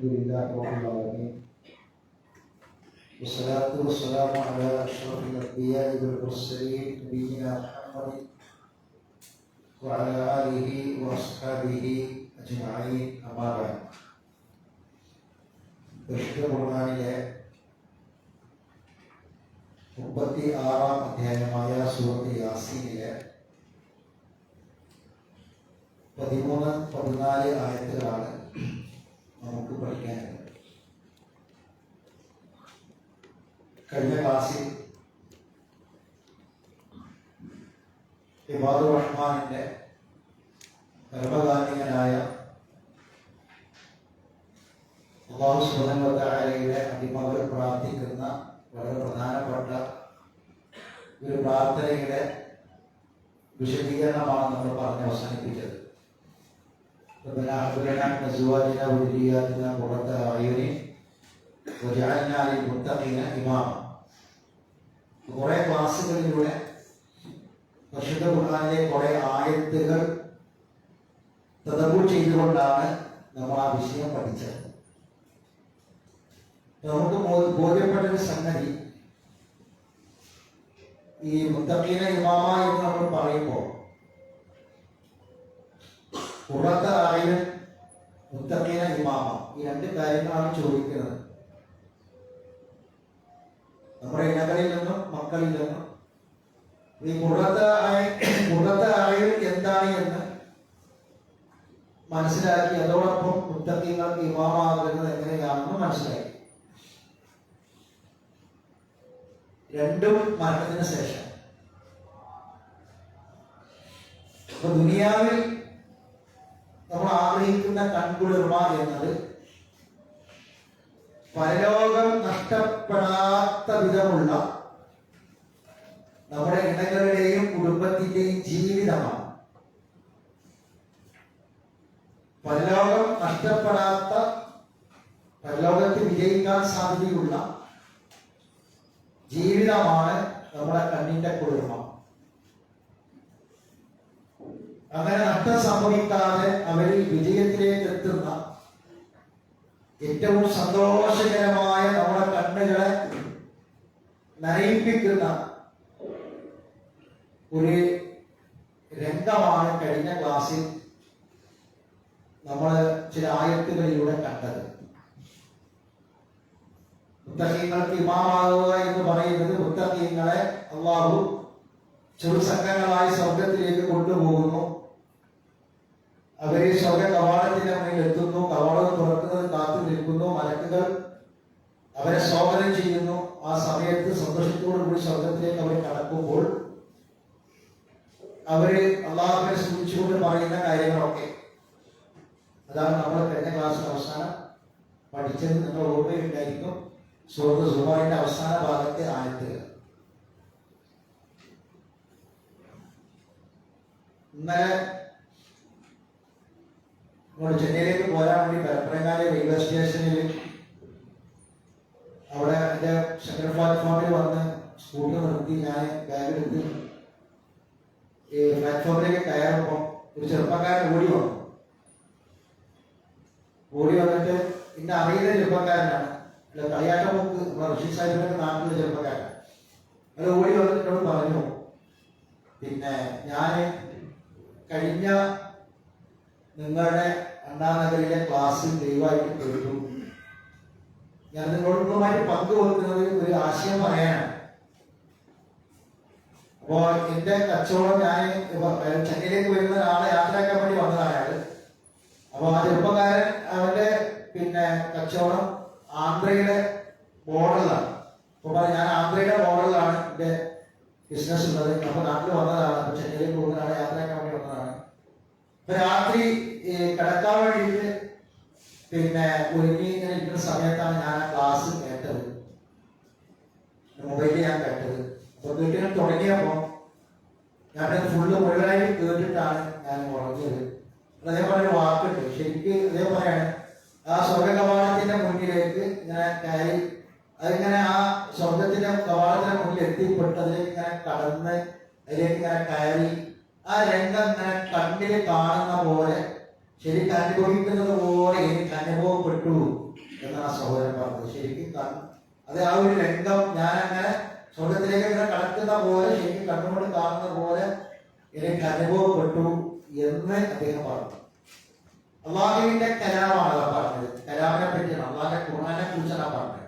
لله رب العالمين والصلاة والسلام على أشرف الأنبياء والمرسلين نبينا محمد وعلى آله وأصحابه أجمعين أما بعد. പരിശുദ്ധ ഖുർആനിലെ 36-ാം അധ്യായമായ സൂറത്ത് യാസീനിലെ 13-14 ആയത്തുകളാണ് നമുക്ക് പഠിക്കാനുള്ളത്. കഴിഞ്ഞ ക്ലാസ്സിൽ ഇബാദുർ റഹ്മാനിന്റെ പരമകാരുണികനായ അല്ലാഹു സുബ്ഹാനഹു വ തആലയുടെ അടിമകൾ പ്രാർത്ഥിക്കുന്ന വളരെ പ്രധാനപ്പെട്ട ഒരു പ്രാർത്ഥനയുടെ വിശദീകരണമാണ് നമ്മൾ പറഞ്ഞ് അവസാനിപ്പിച്ചത്. ربنا هب لنا من ازواجنا وذرياتنا قرة اعين واجعلنا للمتقين اماما. കുറെ ക്ലാസ്സുകളിലൂടെ പരിശുദ്ധ ഖുർആനിലെ കുറെ ആയത്തുകൾ തദബ്ബുർ ചെയ്തുകൊണ്ടാണ് നമ്മൾ ആ വിഷയം പഠിച്ചത്. നമുക്ക് ബോധ്യപ്പെട്ട ഒരു സംഗതി, ഈ മുത്തഖീന ഇമാമ എന്ന് നമ്മൾ പറയുമ്പോൾ ഖുറത്ത ആയുൻ മുത്തഖീന ഇമാമ, ഈ രണ്ട് കാര്യങ്ങളാണ് ചോദിക്കുന്നത്. നമ്മുടെ ഇണകളിൽ നിന്നും മക്കളിൽ നിന്നും ഈ ഖുറത്ത ആയുൻ എന്താണ് എന്ന് മനസ്സിലാക്കി അതോടൊപ്പം മുത്തഖീങ്ങൾക്ക് ഇമാമാകുന്നത് എങ്ങനെയാണെന്ന് മനസ്സിലാക്കി. രണ്ടും മരണത്തിന് ശേഷം. അപ്പൊ ദുനിയാവിൽ നമ്മൾ ആഗ്രഹിക്കുന്ന കൺകുളിർമ എന്നത് പരലോകം നഷ്ടപ്പെടാത്ത വിധമുള്ള നമ്മുടെ ഇണകളുടെയും കുടുംബത്തിന്റെയും ജീവിതമാണ്. പരലോകം നഷ്ടപ്പെടാത്ത, പരലോകത്ത് വിജയിക്കാൻ സാധ്യതയുള്ള ജീവിതമാണ് നമ്മുടെ കണ്ണിന്റെ കുളിർമ. അങ്ങനെ നഷ്ടം സംഭവിക്കാതെ അവരിൽ വിജയത്തിലേക്ക് എത്തുന്ന ഏറ്റവും സന്തോഷകരമായ നമ്മുടെ കണ്ണുകളെ നനയിപ്പിക്കുന്ന ഒരു രംഗമാണ് കഴിഞ്ഞ ക്ലാസ്സിൽ നമ്മൾ ചില ആയത്തുകളിലൂടെ കണ്ടത്. മുത്തഖീങ്ങൾക്ക് ഇമാമാകുക എന്ന് പറയുന്നത് മുത്തഖീങ്ങളെ അല്ലാഹു ചെറുസംഘങ്ങളായി സ്വർഗത്തിലേക്ക് കൊണ്ടുപോകുന്നു. അവരെ സ്വർഗ കവാടത്തിന്റെ മുന്നിൽ എത്തുന്നു. കവാടം തുറക്കുന്നത് കാത്തു നിൽക്കുന്നു. മലക്കുകൾ അവരെ സ്വാഗതം ചെയ്യുന്നു. ആ സമയത്ത് സന്തോഷത്തോടുകൂടി സ്വർഗത്തിലേക്ക് അവർ കടക്കുമ്പോൾ അവര് അള്ളാഹുവിനെ സ്തുതിച്ചുകൊണ്ട് പറയുന്ന കാര്യങ്ങളൊക്കെ അതാണ് നമ്മൾ കഴിഞ്ഞ ക്ലാസ്സിൽ അവസാനം പഠിച്ചത്. നിങ്ങൾ ഓർമ്മയുണ്ടായിരിക്കും. സൂറത്ത് സുമറിന്റെ അവസാന ഭാഗത്തെ ആയത്തുകൾ. ഇന്നലെ നമ്മൾ ചെന്നൈയിലേക്ക് പോരാൻ വേണ്ടി പരപ്പനങ്ങാടി റെയിൽവേ സ്റ്റേഷനിൽ അവിടെ എൻ്റെ സെക്കൻഡ് പ്ലാറ്റ്ഫോമിൽ വന്ന് സ്കൂട്ടർ നിർത്തി ഞാൻ ബാഗ് എടുത്ത് ഈ പ്ലാറ്റ്ഫോമിലേക്ക് കയറുമ്പോൾ ഒരു ചെറുപ്പക്കാരൻ ഓടി വന്നിട്ട് ഇന്നെ അറിയുന്ന ചെറുപ്പക്കാരനാണ്. അല്ല, കളിയാട്ടം നോക്ക് റഷീദ് സാഹിബിന്റെ നാട്ടിലെ ചെറുപ്പക്കാരൻ. അത് ഓടി വന്നിട്ടോട് പറഞ്ഞു, പിന്നെ ഞാൻ കഴിഞ്ഞ നിങ്ങളുടെ അണ്ണാനഗറിലെ ക്ലാസ്സിൽ ദയവായിട്ട് കേട്ടു. ഞാൻ നിങ്ങളോടുമായിട്ട് പങ്കുവെക്കുന്നത് ഒരു ആശയം പറയാനാണ്. അപ്പോ എന്റെ കച്ചവടം, ഞാൻ ചെന്നൈയിലേക്ക് വരുന്ന ഒരാളെ യാത്രയാക്കാൻ വേണ്ടി വന്നതാണ് അയാള്. അപ്പൊ ആ ചെറുപ്പക്കാരൻ അവന്റെ പിന്നെ കച്ചവടം ആന്ധ്രയുടെ ബോർഡറിലാണ്. അപ്പൊ ഞാൻ ആന്ധ്രയുടെ ബോർഡറിലാണ് എന്റെ ബിസിനസ് ഉള്ളത്. അപ്പൊ നാട്ടിൽ വന്നതാണ്. അപ്പൊ ചെന്നൈയിലേക്ക് പോകുന്നതാണ്, യാത്രയാക്കാൻ വേണ്ടി വന്നതാണ്. അപ്പൊ രാത്രി കിടക്കാൻ വേണ്ടിയിട്ട് പിന്നെ ഒരുങ്ങി ഇങ്ങനെ ഇരിക്കുന്ന സമയത്താണ് ഞാൻ ആ ക്ലാസ് കേട്ടത്. മൊബൈലിൽ ഞാൻ കേട്ടത്. അപ്പൊ വീട്ടിൽ തുടങ്ങിയപ്പോ ഞാൻ ഫുള്ള് മുഴുവനായി കേട്ടിട്ടാണ് ഞാൻ ഉറങ്ങിയത്. അതേപോലെ ഒരു വാക്കുണ്ട്, ശരിക്ക് അതേപോലെയാണ്. ആ സ്വർഗ കവാടത്തിന്റെ മുന്നിലേക്ക് ഇങ്ങനെ കയറി, അതിങ്ങനെ ആ സ്വർഗത്തിന്റെ കവാടത്തിന്റെ മുന്നിൽ എത്തിപ്പെട്ട് അതിലേക്ക് ഇങ്ങനെ കടന്ന് അതിലേക്ക് ഇങ്ങനെ കയറി ആ രംഗം ഇങ്ങനെ കണ്ണിൽ കാണുന്ന പോലെ ശരിക്കും അനുഭവിക്കുന്നത് പോലെ എനിക്ക് അനുഭവപ്പെട്ടു അത് ആ ഒരു രംഗം ഞാൻ അങ്ങനെ സ്വർഗത്തിലേക്ക് ഇങ്ങനെ കടക്കുന്ന പോലെ ശരിക്കും കണ്ണുകൊണ്ട് കാണുന്ന പോലെ എനിക്ക് അനുഭവപ്പെട്ടു എന്ന് അദ്ദേഹം പറഞ്ഞു. അള്ളാഹുവിന്റെ കലാമാണ് പറഞ്ഞത്. കലാമിനെ പറ്റിയാണ്, അള്ളാഹിന്റെ ഖുർആനെ കുറിച്ചാണ് പറഞ്ഞത്.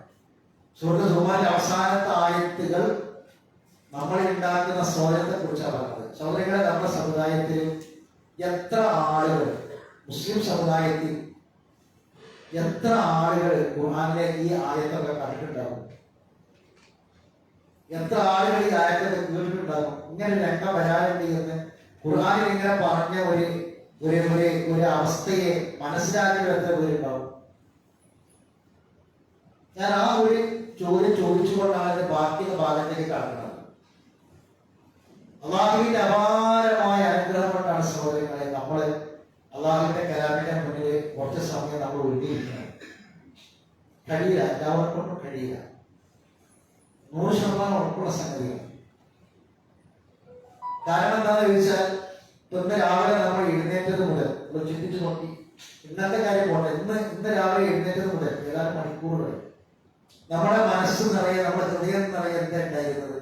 സുഹൃത്ത് സുമാന്റെ അവസാനത്തെ ആയത്തുകൾ നമ്മൾ ഉണ്ടാക്കുന്ന സ്വരത്തെ കുറിച്ചാണ് പറഞ്ഞത്. സഹോദരങ്ങളെ, നമ്മുടെ സമുദായത്തിൽ എത്ര ആളുകൾ, മുസ്ലിം സമുദായത്തിൽ എത്ര ആളുകൾ ഖുർആനിലെ ഈ ആയത്തൊക്കെ കണ്ടിട്ടുണ്ടാകും? എത്ര ആളുകൾ ഈ ആയത്തൊക്കെ കേട്ടിട്ടുണ്ടാകും? ഇങ്ങനെ രംഗം വരാനുണ്ട് എന്ന് ഖുർആനിൽ ഇങ്ങനെ പറഞ്ഞ ഒരു അവസ്ഥയെ മനസ്സിലാക്കി എത്ര പേരുണ്ടാവും? ഞാൻ ആ ഒരു ചോദ്യം ചോദിച്ചുകൊണ്ടാണ് ബാക്കിയുള്ള ഭാഗത്തേക്ക് കടക്കുന്നത്. അള്ളാഹുവിന്റെ അപാരമായ അനുഗ്രഹം കൊണ്ടാണ് സഹോദരങ്ങളെ നമ്മള് അള്ളാഹുവിന്റെ കലാമിന്റെ മുന്നിൽ കുറച്ച് സമയം നമ്മൾ ഒഴുകിയിരിക്കണം. കഴിയില്ല, എല്ലാവർക്കൊന്നും കഴിയില്ല. 100% ഉറപ്പുള്ള സംഗതിയാണ്. കാരണം എന്താണെന്ന് ചോദിച്ചാൽ, ഇന്ന് രാവിലെ നമ്മൾ എഴുന്നേറ്റത് മുതൽ ചിന്തിച്ചു നോക്കി, ഇന്നത്തെ കാര്യം പോട്ടെ, ഇന്ന് രാവിലെ എഴുന്നേറ്റത് മുതൽ ഏതാനും മണിക്കൂറുകൾ നമ്മുടെ മനസ്സ് നിറയെ, നമ്മുടെ ഹൃദയം നിറയെ എന്താ ഉണ്ടായിരുന്നത്?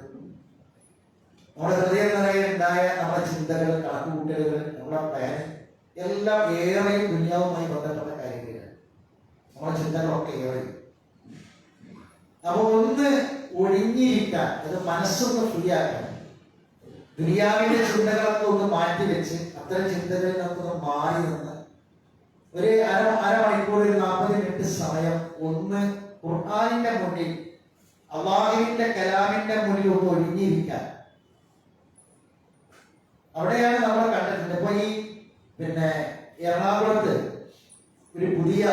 നമ്മുടെ ഹൃദയം നിറയെ ഉണ്ടായ നമ്മുടെ ചിന്തകൾ, കണക്കുകൂട്ടലുകൾ, നമ്മുടെ പ്ലാൻ എല്ലാം ഏറെയും ദുനിയാവുമായി ബന്ധപ്പെട്ട കാര്യങ്ങളാണ്. നമ്മുടെ ചിന്തകളൊക്കെ ഏറെ. അപ്പൊ ഒന്ന് ഒഴിഞ്ഞിരിക്കാൻ, അത് മനസ്സൊന്ന് ഫ്രീ ആക്കാൻ, ദുനിയാവിന്റെ ചിന്തകളൊക്കെ ഒന്ന് മാറ്റിവെച്ച് അത്തരം ചിന്തകളിൽ നമുക്കൊന്ന് മാറി നിന്ന് ഒരു അരമണിക്കൂർ, 40 മിനിറ്റ് സമയം ഒന്ന് ഖുർആനിന്റെ മുന്നിൽ, അള്ളാഹുവിന്റെ കലാമിന്റെ മുന്നിൽ ഒന്ന് ഒഴിഞ്ഞിരിക്കാൻ. അവിടെയാണ് നമ്മൾ കണ്ടിട്ടുണ്ട്. ഇപ്പൊ ഈ എറണാകുളത്ത് ഒരു പുതിയ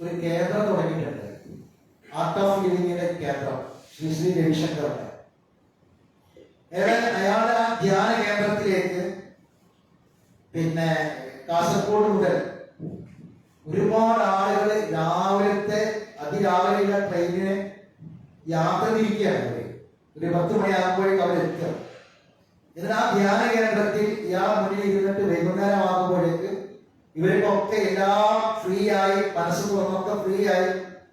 ഒരു കേന്ദ്രം തുടങ്ങിയിട്ടുണ്ട്. ആർട്ട് ഓഫ് ലിവിങ്ങിന്റെ കേന്ദ്രം ശ്രീ രവിശങ്കറുടെ. അയാളുടെ ആ ധ്യാന കേന്ദ്രത്തിലേക്ക് കാസർഗോഡ് മുതൽ ഒരുപാട് ആളുകൾ രാവിലത്തെ അതിരാവിലെയുള്ള ട്രെയിനിന് യാത്ര തിരിക്കുകയാണ്. ഒരു 10 മണിയാകുമ്പോഴേക്കും അവരെത്തുക. എന്നിട്ട് ആ ധ്യാന കേന്ദ്രത്തിൽ ഇയാൾ മുന്നിൽ ഇരുന്നിട്ട് വൈകുന്നേരം ആകുമ്പോഴേക്ക് ഇവർക്കൊക്കെ എല്ലാം ഫ്രീ ആയി, മനസ്സ് തുറന്നൊക്കെ ഫ്രീ ആയി,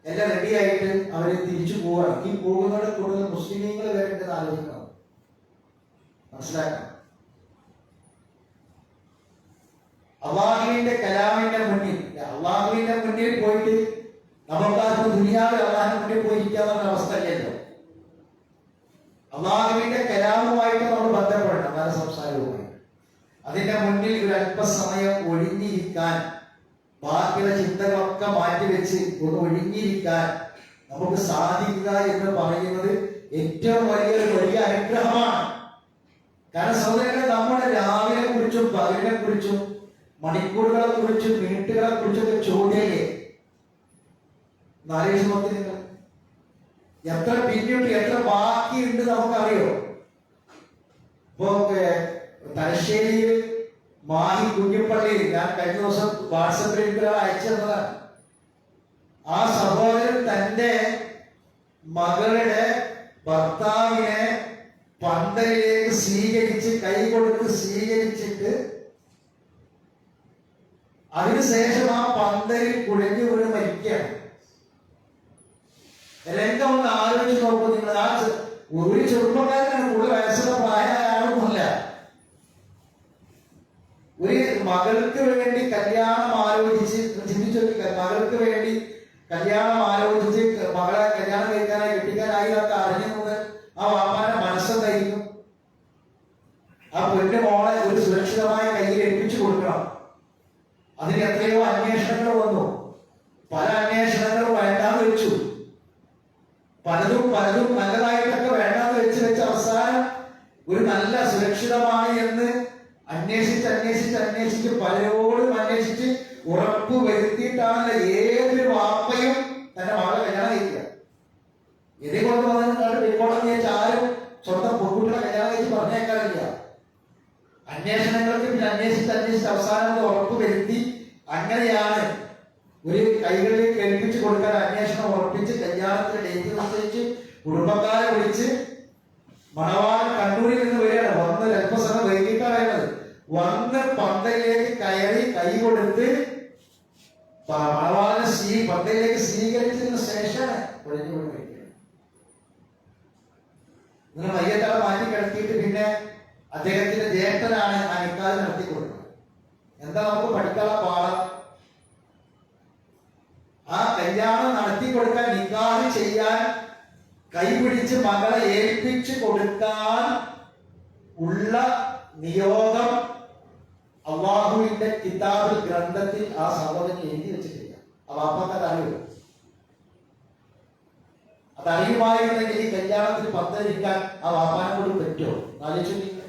എല്ലാം റെഡി ആയിട്ട് അവര് തിരിച്ചു പോവാണ്. ഈ പോകുന്നവരുടെ കൂടുതൽ മുസ്ലിമീങ്ങൾ വരേണ്ടത് ആലോചിക്കണം, മനസ്സിലാക്കണം. അള്ളാഹുവിന്റെ കലാമിന്റെ മുന്നിൽ, അള്ളാഹുവിന്റെ മുന്നിൽ പോയിട്ട് നമുക്കാർക്കും ദുനിയാവിൽ അള്ളാഹിന്റെ മുന്നിൽ പോയിരിക്കാവുന്ന അവസ്ഥ അല്ലല്ലോ. അള്ളാഹുവിന്റെ കലാമുമായിട്ട് നമ്മൾ ബന്ധപ്പെടണം, നല്ല സംസാരവുമായി. അതിന്റെ മുന്നിൽ ഒരു അല്പസമയം ഒഴിഞ്ഞിരിക്കാൻ, ബാക്കിയുള്ള ചിന്തകളൊക്കെ മാറ്റിവെച്ച് ഒന്ന് ഒഴിഞ്ഞിരിക്കാൻ നമുക്ക് സാധിക്കുക എന്ന് പറയുന്നത് ഏറ്റവും വലിയ അനുഗ്രഹമാണ്. കാരണം സഹോദരങ്ങളെ, നമ്മുടെ രാവിലെ കുറിച്ചും പകലിനെ കുറിച്ചും മണിക്കൂറുകളെ കുറിച്ചും മിനിറ്റുകളെ കുറിച്ചൊക്കെ ചോദ്യല്ലേ? നിങ്ങൾ എത്ര പിന്നിട്ട് എത്ര ബാക്കിയുണ്ട് നമുക്കറിയോ? ഇപ്പൊ തലശ്ശേരിയിൽ മാഹി കുഞ്ഞിപ്പള്ളിയിൽ ഞാൻ കഴിഞ്ഞ ദിവസം വാട്സപ്പിൽ എനിക്ക് അയച്ചു തന്നതാണ്. ആ സഹോദരൻ തന്റെ മകളുടെ ഭർത്താവിനെ പന്തലിലേക്ക് സ്വീകരിച്ച്, കൈ കൊടുത്ത് സ്വീകരിച്ചിട്ട് അതിനുശേഷം ആ പന്തലിൽ കുഴഞ്ഞു വീണ് മരിക്കുകയാണ്. രംഗം ഒന്ന് ആലോചിച്ച് നോക്കൂ നിങ്ങൾ. ആ ഒരു ചെറുപ്പക്കാരനാണ്, കൂടുതൽ വയസ്സുള്ള പ്രായമായൊന്നുമില്ല. ഒരു മകൾക്ക് വേണ്ടി കല്യാണം ആലോചിച്ച്, ചിന്തിച്ചു, മകൾക്ക് വേണ്ടി കല്യാണം ആലോചിച്ച് മകളെ കല്യാണം കഴിക്കാനായി കെട്ടിക്കാനായി ഒക്കെ അറിഞ്ഞുകൊണ്ട് ആ വാപ്പാന്റെ മനസ്സെന്തായിരിക്കും? ആ പൊന്നു മോളെ ഒരു സുരക്ഷിതമായ കയ്യിൽ ഏൽപ്പിച്ചു കൊടുക്കണം. അതിന് എത്രയോ അന്വേഷണങ്ങൾ വന്നു, പല അന്വേഷണങ്ങളും വേണ്ടാന്ന് വെച്ചു, പലതും നല്ലതായിട്ടൊക്കെ വേണ്ടാന്ന് വെച്ച് അവസാനം ഒരു നല്ല സുരക്ഷിതമായി എന്ന് അന്വേഷിച്ച് പലരോടും അന്വേഷിച്ച് ഉറപ്പ് വരുത്തിയിട്ടാണല്ലോ ഏതൊരു വാപ്പയും തന്റെ മകളെ കല്യാണം കഴിക്കുക. ഇതേകൊണ്ട് വന്നിട്ട് വെച്ചാൽ ആരും സ്വന്തം പൊൺകുട്ടികളെ കല്യാണം കഴിച്ച് പറഞ്ഞേക്കാറില്ല. അന്വേഷണങ്ങൾക്ക് പിന്നെ അന്വേഷിച്ച് അവസാനം ഉറപ്പ് വരുത്തി, അങ്ങനെയാണ് ഒരു കൈകളിലേക്ക് ഏൽപ്പിച്ചു കൊടുക്കാൻ അന്വേഷണം ഉറപ്പിച്ച് കല്യാണത്തിന് ഡേറ്റ് നിശ്ചയിച്ച് കുടുംബക്കാരെ വിളിച്ച് മണവാളൻ കണ്ണൂരിൽ നിന്ന് വരികയാണ്. വന്ന് അല്പസമയം വൈകിട്ടാണ് വരുന്നത്. വന്ന് പന്തലിലേക്ക് കയറി കൈ കൊടുത്ത് മണവാളനെ പന്തയിലേക്ക് സ്വീകരിച്ചതിന് ശേഷമാണ് ഒഴിഞ്ഞു വീണ് കഴിക്കുന്നത്. ഇങ്ങനെ മയ്യത്താളെ മാറ്റി കിടത്തിയിട്ട് പിന്നെ അദ്ദേഹത്തിന്റെ ജ്യേഷ്ഠനാണ് ആ നിക്കാഹ് നടത്തി കൊടുക്കുന്നത്. എന്താ നമുക്ക് പഠിക്കാനുള്ള പാഠം? ആ കല്യാണം നടത്തി കൊടുക്കാൻ, നിക്കാഹ് ചെയ്യാൻ കൈപിടിച്ച് മകളെ ഏൽപ്പിച്ചു കൊടുക്കാൻ ഉള്ള നിയോഗം അള്ളാഹുവിന്റെ കിതാബിൽ, ഗ്രന്ഥത്തിൽ ആ സഹോദരൻ എഴുതി വെച്ചിട്ടില്ല. ആ വാപ്പക്കത് അറിയോ? അതറിയുമായിരുന്നെങ്കിൽ ഈ കല്യാണത്തിന് പന്തലിരിക്കാൻ ആ വാപ്പാനെ കൊണ്ട് പറ്റുമോ? ആലോചിച്ചിട്ടില്ല.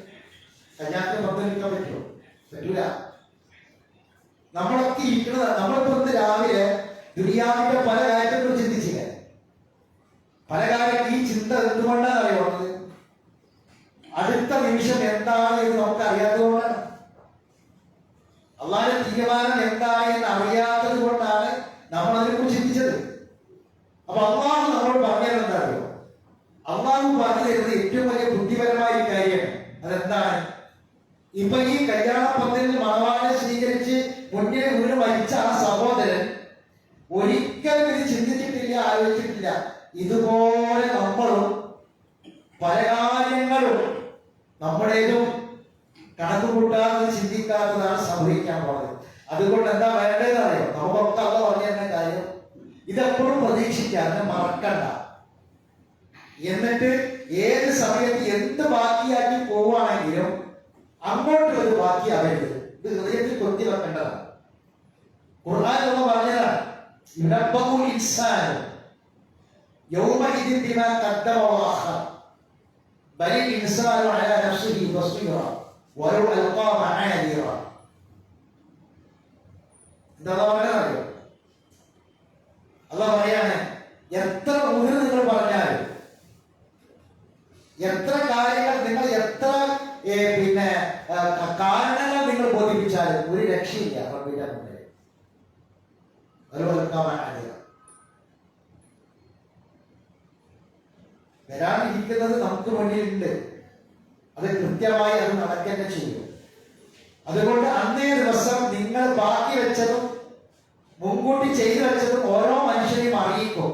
കല്യാണത്തിന് പന്തലിരിക്കാൻ പറ്റുമോ? പറ്റൂല. നമ്മളൊക്കെ ഇരിക്കുന്നത്, നമ്മളിപ്പോ ഇന്ന് രാവിലെ ദുനിയാവിന്റെ പല കാര്യത്തെക്കുറിച്ച് ചിന്തിച്ചില്ല. പല കാര്യം ഈ ചിന്ത എന്തുകൊണ്ടാണ് അറിയുന്നത്? അടുത്ത നിമിഷം എന്താണ് എന്ന് നമുക്ക് അറിയാത്തതുകൊണ്ടാണ്. അള്ളാഹുവിന്റെ തീരുമാനം എന്താണ് എന്ന് അറിയാത്തത് കൊണ്ടാണ് നമ്മൾ അതിനെക്കുറിച്ച് ചിന്തിച്ചത്. അപ്പൊ അള്ളാഹു നമ്മളോട് പറഞ്ഞത് എന്താ അറിയോ? അള്ളാഹു പറഞ്ഞു തരുന്നത് ഏറ്റവും വലിയ ബുദ്ധിപരമായ കാര്യമാണ്. അതെന്താണ്? ഇപ്പൊ ഈ കല്യാണ പന്തലിൽ മണവാളനെ സ്വീകരിച്ച് മുന്നിൽ വീണ് മരിച്ച ആ സഹോദരൻ ഒരിക്കലും ഇത് ചിന്തിച്ചിട്ടില്ല, ആലോചിച്ചിട്ടില്ല. ഇതുപോലെ നമ്മളും പല കാര്യങ്ങളും നമ്മുടേതും കണക്കുകൂട്ടാതെ ചിന്തിക്കാത്തതാണ് സംഭവിക്കാൻ പോകുന്നത്. അതുകൊണ്ട് എന്താ വേണ്ടതെന്ന് അറിയാം? നമുക്കൊക്കെ അള്ള പറഞ്ഞു തരുന്ന കാര്യം ഇതെപ്പോഴും പ്രതീക്ഷിക്കാം, അതിനെ മറക്കണ്ട. എന്നിട്ട് ഏത് സമയത്ത് എന്ത് ബാക്കിയാക്കി പോവുകയാണെങ്കിലും അങ്ങോട്ട് ഒരു ബാക്കിയാവരുത്. ഇത് ഹൃദയത്തിൽ കൊത്തി വെക്കേണ്ടതാണ്. ഖുർആൻ പറഞ്ഞതാണ്, യുനബ്ബഉൽ ഇൻസാനു യൗമഇദിൻ ബിമാ ഖദ്ദമ വഅഖർ ബലിൽ ഇൻസാനു അലാ നഫ്സിഹി ബസ്ീറ വലൗ അൽഖാ മആദിറ. എന്താ പറയുക? അല്ലാഹു പറയാണ്, എത്ര മുതൽ നിങ്ങൾ പറഞ്ഞാലും, എത്ര കാര്യങ്ങൾ നിങ്ങൾ, എത്ര പിന്നെ കാരണങ്ങൾ നിങ്ങൾ ബോധിപ്പിച്ചാലും ഒരു രക്ഷയില്ല റബ്ബിന്റെ മുന്നിൽ. വരാനിരിക്കുന്നത് നമുക്ക് മുന്നിലുണ്ട്. അത് കൃത്യമായി അത് നടക്കേണ്ട ചെയ്യും. അതുകൊണ്ട് അന്നേ ദിവസം നിങ്ങൾ ബാക്കി വെച്ചതും മുൻകൂട്ടി ചെയ്തു വെച്ചതും ഓരോ മനുഷ്യനെയും അറിയിക്കും.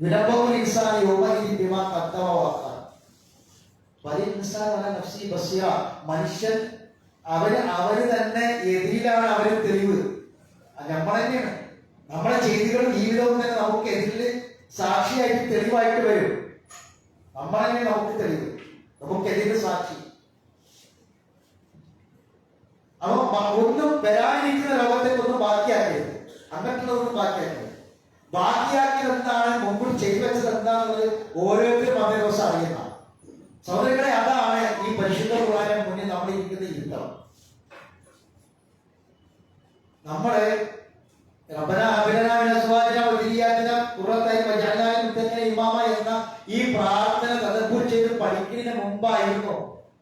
വിടപ്പവും ഇൻസാൻ യൗമഇദിൻ ബിമാ ഖദ്ദമ വഅഖർ ബലിൽ ഇൻസാൻ അലാ നഫ്സിഹി ബസ്ീറ. മനുഷ്യൻ അവര് തന്നെ എതിരിലാണ്, അവര് തെളിവ്. നമ്മൾ തന്നെയാണ്. നമ്മുടെ ചെയ്തികളും ജീവിതവും തന്നെ നമുക്ക് എതിരിൽ സാക്ഷിയായിട്ട് തെളിവായിട്ട് വരും. നമ്മൾ തന്നെ നമുക്ക് തെളിവ്, നമുക്കെതിരെ സാക്ഷി. അപ്പൊ ഒന്നും വരാനിരിക്കുന്ന ലോകത്തേക്കൊന്നും ബാക്കിയാക്കരുത്, അങ്ങനെയുള്ളതൊന്നും ബാക്കിയാക്കരുത്. ബാക്കിയാക്കിയത് എന്താണ്, മുമ്പ് ചെയ്തു വെച്ചത് എന്താണെന്നുള്ളത് ഓരോരുത്തരും അതേ ദിവസം അറിയുന്നതാണ്. സഹോദരങ്ങളെ, അതാണ് ഈ പരിശുദ്ധ ഖുർആനിന് മുന്നിൽ നമ്മൾ ഇരിക്കുന്ന യുദ്ധം. നമ്മള് എന്ന ഈ പ്രാർത്ഥന തദബ്ബുർ ചെയ്ത് പഠിക്കുന്നതിന് മുമ്പായിരുന്നു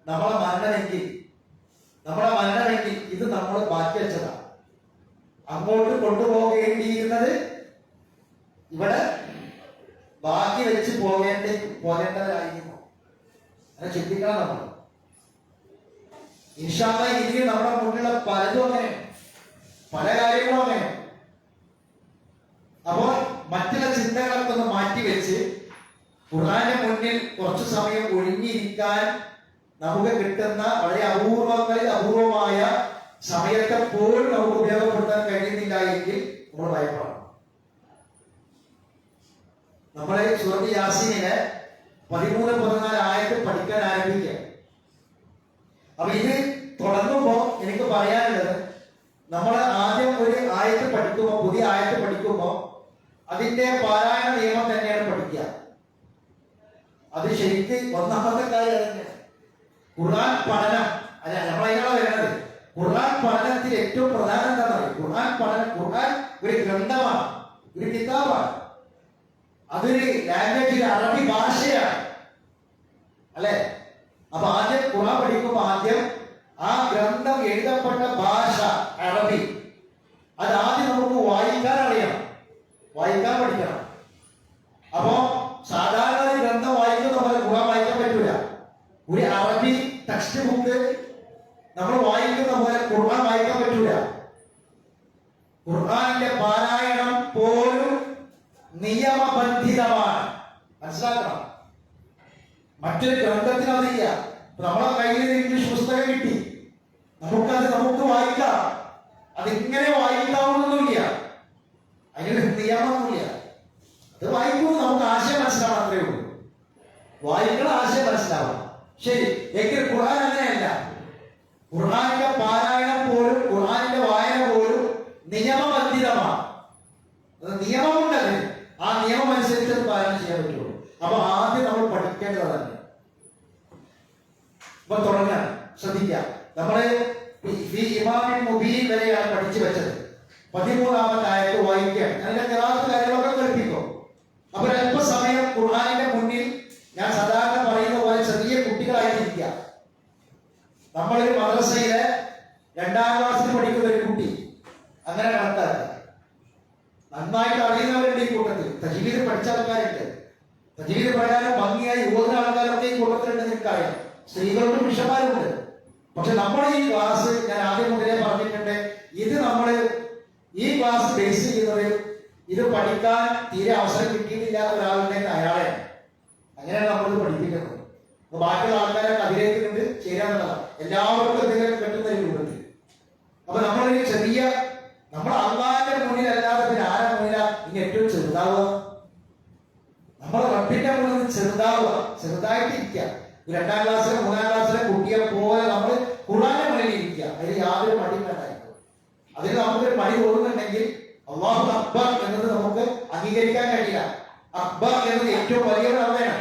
നമ്മളെ മരണമെങ്കിൽ ഇത് നമ്മൾ ബാക്കി വെച്ചതാണ്. അങ്ങോട്ട് കൊണ്ടുപോകേണ്ടിയിരുന്നത് ഇവിടെ ബാക്കി വെച്ച് പോകേണ്ടതായിരുന്നു. അങ്ങനെ ചിന്തിക്കണം നമ്മൾ. ഇൻഷാ അല്ലാഹ് ഇനി നമ്മുടെ മുന്നിലുള്ള പലതും അങ്ങനെ, പല കാര്യങ്ങളും അങ്ങനെ. അപ്പോൾ മറ്റുള്ള ചിന്തകളൊക്കെ ഒന്ന് മാറ്റിവെച്ച് ഖുർആന്റെ മുന്നിൽ കുറച്ചു സമയം ഒഴിഞ്ഞിരിക്കാൻ നമുക്ക് കിട്ടുന്ന വളരെ അപൂർവമായ സമയത്തെ പോലും നമുക്ക് ഉപയോഗപ്പെടുത്താൻ കഴിയുന്നില്ല എങ്കിൽ നമ്മൾ ഭയപ്പെടണം. നമ്മളെ സൂറത്ത് യാസീനിലെ 13-14 ആയത്ത് പഠിക്കാൻ ആരംഭിക്കുക. അപ്പൊ ഇത് തുടങ്ങുമ്പോ എനിക്ക് പറയാനുള്ളത്, നമ്മൾ ആദ്യം ഒരു ആയത്ത് പഠിക്കുമ്പോ, പുതിയ ആയത്ത് പഠിക്കുമ്പോ അതിന്റെ പാരായണ നിയമം തന്നെയാണ് പഠിക്കുക. അത് ശരിക്ക് ഒന്നാമത്തെ കാര്യം തന്നെയാണ്. ഖുർആൻ പഠനം അല്ല, നമ്മളതിനാണ് വരുന്നത്. ഖുർആൻ പഠനത്തിൽ ഏറ്റവും പ്രധാനം എന്താണെന്ന് പറയും? ഖുർആൻ ഒരു ഗ്രന്ഥമാണ്, ഒരു കിതാബാണ്. അതൊരു ലാംഗ്വേജ്, അറബി ഭാഷയാണ്, അല്ലെ? അപ്പൊ ആദ്യം ഖുർആൻ പഠിക്കുമ്പോ ആദ്യം ആ ഗ്രന്ഥം എഴുതപ്പെട്ട ഭാഷ അറബി, അത് ആദ്യം നമുക്ക് വായിക്കാൻ അറിയണം, വായിക്കാൻ പഠിക്കണം. അപ്പോ സാധാരണ ഒരു ഗ്രന്ഥം വായിക്കുന്ന പോലെ ഖുർആൻ വായിക്കാൻ പറ്റൂല. ഒരു അറബി ടെക്സ്റ്റ് ബുക്ക് നമ്മൾ വായിക്കുന്ന പോലെ ഖുർആൻ വായിക്കാൻ പറ്റൂല. ഖുർആനിന്റെ പാരായണം പോലും നിയമബന്ധിതമാണ്. മനസ്സിലാക്കണം. മറ്റൊരു ഗ്രന്ഥത്തിന് അതില്ല. നമ്മളെ കയ്യിൽ ഇംഗ്ലീഷ് പുസ്തകം കിട്ടി, നമുക്ക് വായിക്കാം. അതിങ്ങനെ വായിക്കാവുന്നൊന്നുമില്ല, അതിനൊരു നിയമമൊന്നുമില്ല. അത് വായിക്കുമ്പോൾ നമുക്ക് ആശയം മനസ്സിലാവും, അത്രേ ഉള്ളൂ. വായിക്കണ ആശയം മനസ്സിലാവും. ശരി. എങ്കിൽ ഖുർആൻ അങ്ങനെയല്ല. ഖുർആനിന്റെ പാരായണം പോലും, ഖുർആനിന്റെ വായന പോലും നിയമബന്ധിതമാണ്. അത് നിയമമുണ്ടത്. ആ നിയമം അനുസരിച്ച് അത് പാരായണം ചെയ്യാൻ പറ്റുള്ളൂ. അപ്പൊ ആദ്യം നമ്മൾ പഠിക്കേണ്ടതാണ്. ഇപ്പൊ തുടങ്ങാൻ ശ്രദ്ധിക്കാം. നമ്മള് ഇമാമിൻ മുബീൻ വരെയാണ് പഠിച്ചു വെച്ചത്. 13ാമത്തെ ആയത്ത് വായിക്കാൻ അതിന്റെ ഖിറാഅത്ത് കാര്യങ്ങളൊക്കെ കേൾപ്പിക്കും. അപ്പൊ അല്പസമയം ഖുർആനിന്റെ മുന്നിൽ ഞാൻ സാധാരണ പറയുന്ന പോലെ ചെറിയ കുട്ടികളായിരിക്കുക. നമ്മളൊരു മദ്രസയിലെ 2ാം ക്ലാസ്സിൽ പഠിക്കുന്ന ഒരു കുട്ടി അങ്ങനെ കണക്കാക്കുക. നന്നായിട്ട് അറിയുന്നവരുണ്ട് ഈ കൂട്ടത്തിൽ. തജ്വീദ് പഠിച്ച ആൾക്കാരുണ്ട്. തജ്വീദ് പ്രകാരം ഭംഗിയായി ഓതുന്ന ആൾക്കാരൊക്കെ ഈ കൂട്ടത്തിലുണ്ട്. നിനക്കറിയാം, സ്ത്രീകളുടെ പുരുഷന്മാരുണ്ട്. പക്ഷെ നമ്മൾ ഈ ക്ലാസ്, ഞാൻ ആദ്യം മുതലേ പറഞ്ഞിട്ടുണ്ട്, ഇത് നമ്മള് ഈ ക്ലാസ് ബേസ് ചെയ്യുന്നത് ഇത് പഠിക്കാൻ തീരെ അവസരം കിട്ടിയിട്ടില്ലാത്ത ഒരാളുണ്ടെങ്കിൽ അയാളെ അങ്ങനെയാണ് നമ്മൾ പഠിപ്പിക്കുന്നത്. ബാക്കിയുള്ള ആൾക്കാരൊക്കെ അതിലേക്കുണ്ട് ചേരാന്നുള്ളതാണ്. എല്ലാവർക്കും എന്തെങ്കിലും കിട്ടുന്ന ഒരു രൂപത്തിൽ. അപ്പൊ നമ്മളൊരു ചെറിയ, നമ്മൾ അള്ളാന്റെ മുന്നിലല്ലാതെ പിന്നെ ആരാ മുന്നിലാ ഇനി ഏറ്റവും ചെറുതാവുക? നമ്മൾ റബ്ബിന്റെ മുന്നിൽ ചെറുതാവുക, ചെറുതായിട്ടിരിക്കുക. 2ാം ക്ലാസ്സിലെ 3ാം ക്ലാസ്സിലെ കുട്ടിയെ പോലെ നമ്മൾ ഖുർആന്റെ മുന്നിൽ ഇരിക്കുക. അതിൽ യാതൊരു മടിയും വേണ്ടായിരുന്നു. അതിൽ നമുക്കൊരു മടി തോന്നുന്നുണ്ടെങ്കിൽ അല്ലാഹു അക്ബർ എന്നത് നമുക്ക് അംഗീകരിക്കാൻ കഴിയില്ല. അക്ബർ എന്നത് ഏറ്റവും വലിയവരാണ്.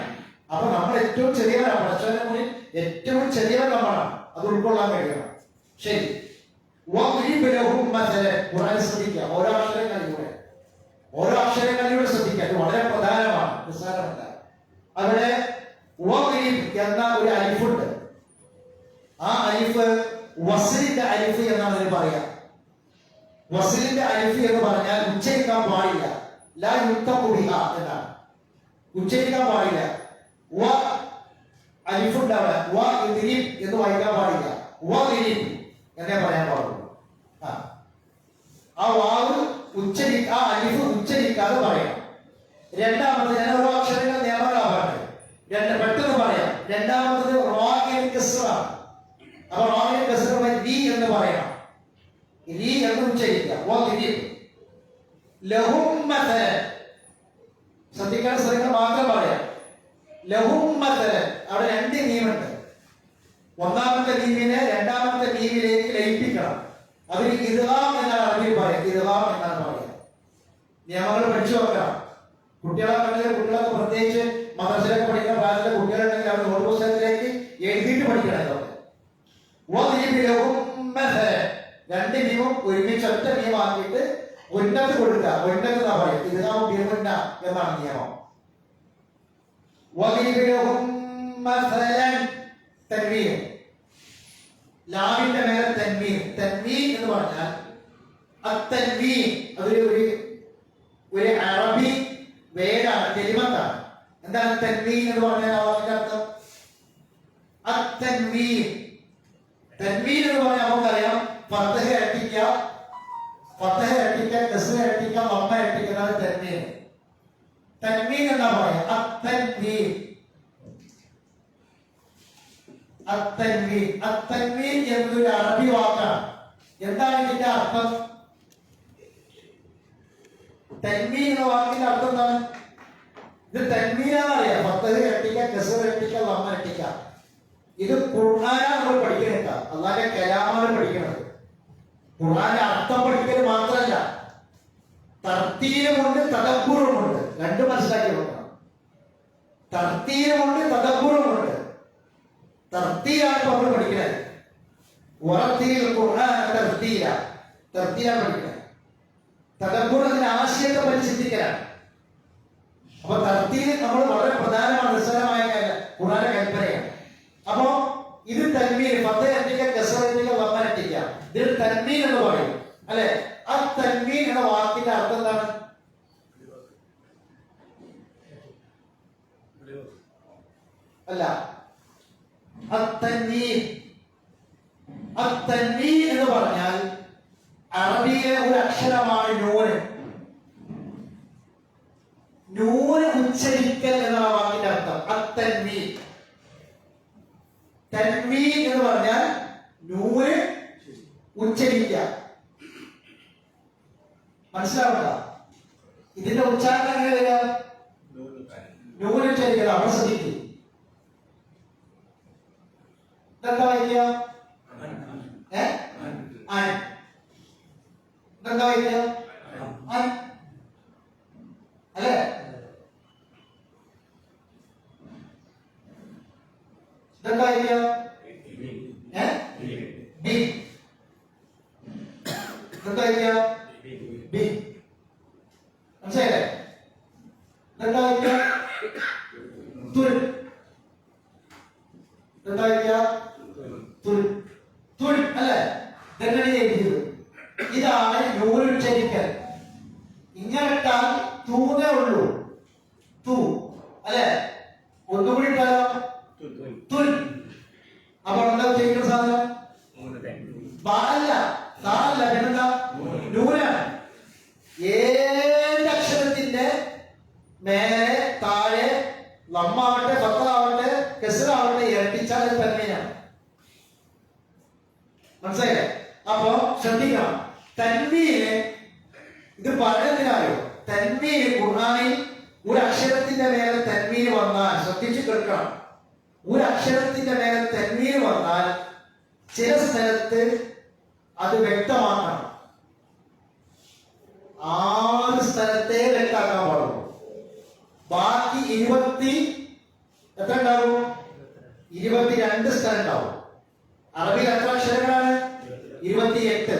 അപ്പൊ നമ്മൾ ഏറ്റവും ചെറിയവരാണ്. പടച്ചവന്റെ മുന്നിൽ ഏറ്റവും ചെറിയവർ നമ്മളാണ്. അത് ഉൾക്കൊള്ളാൻ കഴിയണം. ശരി. ഖുർആൻ ശ്രദ്ധിക്കുക. ഓരോ അക്ഷരങ്ങളിലൂടെ ശ്രദ്ധിക്കുക. അത് വളരെ പ്രധാനമാണ്, നിസ്സാരമല്ല. അവിടെ എന്ന ഒരു അലിഫുണ്ട്. ആ അലിഫ് വസ്ലിന്റെ അലിഫ് എന്നാണ് അതിന് പറയാ. വസ്ലിന്റെ അലിഫ് എന്ന് പറഞ്ഞാൽ ഉച്ചരിക്കാൻ പാടില്ല. ലാ യുക്തഖു ബിഹാ എന്നാണ്. ഉച്ചരിക്കാൻ പാടില്ല. വ അലിഫുണ്ടാവുക. വ ഇദ്രിബ് എന്ന് വായിക്കാൻ പാടില്ല. വ ഇദ്രിബ് എന്നേ പറയാൻ പാടുള്ളൂ. ആ വാവ് ആ അലിഫ് ഉച്ചരിക്കാതെ പറയാം. രണ്ടാമത് ഞാൻ ഓരോ അക്ഷരങ്ങൾ നിയമങ്ങളാണ് പെട്ടെന്ന് പറയാം. രണ്ടാമത് റാഇൽ കസ്റാണ്. അപ്പൊ റാഇൽ കസ്റ ലി എന്ന് പറയാം. ലി എന്ന് ഉച്ചരിക്കുക. ലഹും മതലൻ. ശ്രദ്ധിക്കാൻ സ്ഥലങ്ങൾ മാത്രം പറയാം. ലഹും മതലൻ. അവിടെ 2 മീമുണ്ട്. ഒന്നാമത്തെ മീമിനെ രണ്ടാമത്തെ മീമിലേക്ക് ലയിപ്പിക്കണം. അതിന് ഇദ്ഗാം എന്നാണ് അറബിയിൽ പറയുക. ഇദ്ഗാം എന്നാണ് പറയുക. നിയമങ്ങൾ പഠിച്ചു നോക്കാം. കുട്ടികളൊക്കെ പ്രത്യേകിച്ച് മദ്രസയിലൊക്കെ പഠിക്കുന്ന പ്രായത്തിലെ കുട്ടികളുണ്ടെങ്കിൽ അവർ നോട്ട് പുസ്തകത്തിലേക്ക് എഴുതിയിട്ട് പഠിക്കണം. ഇതൊക്കെ 2 മീമും ഒരുമിച്ച് ഒറ്റ മീമാക്കിയിട്ട് ഉന്നത്ത് കൊടുക്കുക. ഉന്നത്ത് എന്നാ പറയും. ഇദ്ഗാം ബിഗുന്ന എന്നാണ് നിയമം. തൻവീൻ, ലാമിന്റെ മേലെ തൻവീൻ. തൻവീൻ എന്ന് പറഞ്ഞാൽ അത്തൻവീൻ അതൊരു അറബി വേടാണ്, കലിമത്താണ്. എന്താണ് തൻവീൻ എന്ന് പറഞ്ഞാൽ? അതിന്റെ അർത്ഥം അത്തൻവീൻ. തൻവീൻ എന്ന് പറഞ്ഞാൽ നമുക്കറിയാം, ഫത്ഹ ഇരട്ടിക്കുക, കസ്റ ഇരട്ടിക്കുക, വമ്മ ഇരട്ടിക്കുക, അതാണ് തൻവീൻ. തൻവീൻ എന്നാ പറയാ. അത്തൻവീൻ. അത്തൻവീൻ എന്നൊരു അറബി വാക്കാണ്. എന്താണ് ഇതിന്റെ അർത്ഥം? തൻവീൻ എന്ന വാക്കിന്റെ അർത്ഥം എന്താണ്? ഇത് തൻവീനാന്നറിയാം. ഫത്ഹ ഇരട്ടിക്കുക, കസ്റ ഇരട്ടിക്കുക, വമ്മ ഇരട്ടിക്കുക. ഇത് ഖുർആനാണ് നമ്മൾ പഠിക്കണേക്ക. അല്ലാതെ കലാമാണ് പഠിക്കുന്നത്. ഖുർആന്റെ അർത്ഥം പഠിക്കൽ മാത്രമല്ല, തർത്തീലുമുണ്ട്, തദബ്ബുറുമുണ്ട്. 2 മനസ്സിലാക്കി നോക്കണം. തർത്തീലുമുണ്ട്, തദബ്ബുറുമുണ്ട്. തർത്തീലാണ് നമ്മൾ പഠിക്കുന്നത്. വറത്തീൽ ഖുർആൻ തർത്തീലാണ് പഠിക്കുന്നത്. തദബ്ബുർ അതിന്റെ ആശയത്തെ പറ്റി ചിന്തിക്കലാണ്. അപ്പൊ തർത്തീൽ നമ്മൾ വളരെ പ്രധാനമാണ്, നിസ്സാരമായ ഖുർആന്റെ കൽപ്പനയാണ്. അപ്പോ ഇത് തൻവീൻ, ഫത്ഹ ഇരട്ടിക്കുക, കസ്റ ഇരട്ടിക്കുക, വമ്മ ഇരട്ടിക്കുക. ഇതിൽ തൻവീൻ എന്ന് പറയും, അല്ലെ? ആ തൻവീൻ എന്ന വാക്കിന്റെ അർത്ഥം എന്താണ്? അല്ല, അത്തൻവീൻ എന്ന് പറഞ്ഞാൽ അറബിയിലെ ഒരു അക്ഷരമാണ് നൂന്. നൂന് ഉച്ചരിക്കൽ എന്നുള്ള വാക്കിന്റെ അർത്ഥം അത്തൻവീൻ. തൻവീൻ എന്ന് പറഞ്ഞാൽ നൂന് ഉച്ചരിക്കുക. മനസ്സിലാവണ്ട? ഇതിന്റെ ഉച്ചാരണം എങ്ങനെ വരിക? നൂന് ഉച്ചരിക്കണം. അവിടെ ശ്രദ്ധിക്കുക. ഇതെന്താ വായിക്കുക? ഇതെന്താ വായിക്കുക? അല്ലേ? ഇതെന്താ വായിക്കുക? ബി. ഇതെന്താ വായിക്കുക? ബി. മനസ്സിലായില്ലേ? ഇതെന്താ വായിക്കുക? തുൽ. ഇതെന്താ വായിക്കുക? തുൽ. തുൽ അല്ലേ? ഇതെങ്ങനെ എഴുതിയത്? ഇതാണ് നൂലുച്ചരിക്കൽ. ഇങ്ങനെ ഇട്ടാൽ തൂന്നേ ഉള്ളൂ. തൂ അല്ലെ? ഒന്നുകൂടി ഇട്ടാലോ? തുൽ. അപ്പൊ എന്താ ഉച്ചരിക്കുന്ന സാധനം? അല്ല, താല്ല, പിന്നെന്താ? നൂനാണ്. ഏത് അക്ഷരത്തിന്റെ മേലെ താഴെ ലമ്മാവട്ടെ ഫത്താവട്ടെ കെസ്റാവട്ടെ ഇരട്ടിച്ചാൽ അത് തന്മീനാണ്. മനസ്സിലായില്ലേ? അപ്പൊ ശ്രദ്ധിക്കണം. തൻവീന് ഇത് പറയുന്നതിനായോ? തൻവീന് ഖുർആനിൽ ഒരു അക്ഷരത്തിന്റെ മേലെ തൻവീന് വന്നാൽ ശ്രദ്ധിച്ചു കേൾക്കണം. ഒരു അക്ഷരത്തിന്റെ മേലെ തൻവീന് വന്നാൽ ചില സ്ഥലത്ത് അത് വ്യക്തമാക്കണം. 6 സ്ഥലത്തെ വ്യക്തമാക്കാൻ പാടുള്ളൂ. ബാക്കി 20 എത്ര ഉണ്ടാവും? 22 സ്ഥലം ഉണ്ടാവും. അറബിയിൽ എത്ര അക്ഷരങ്ങളാണ്? 28.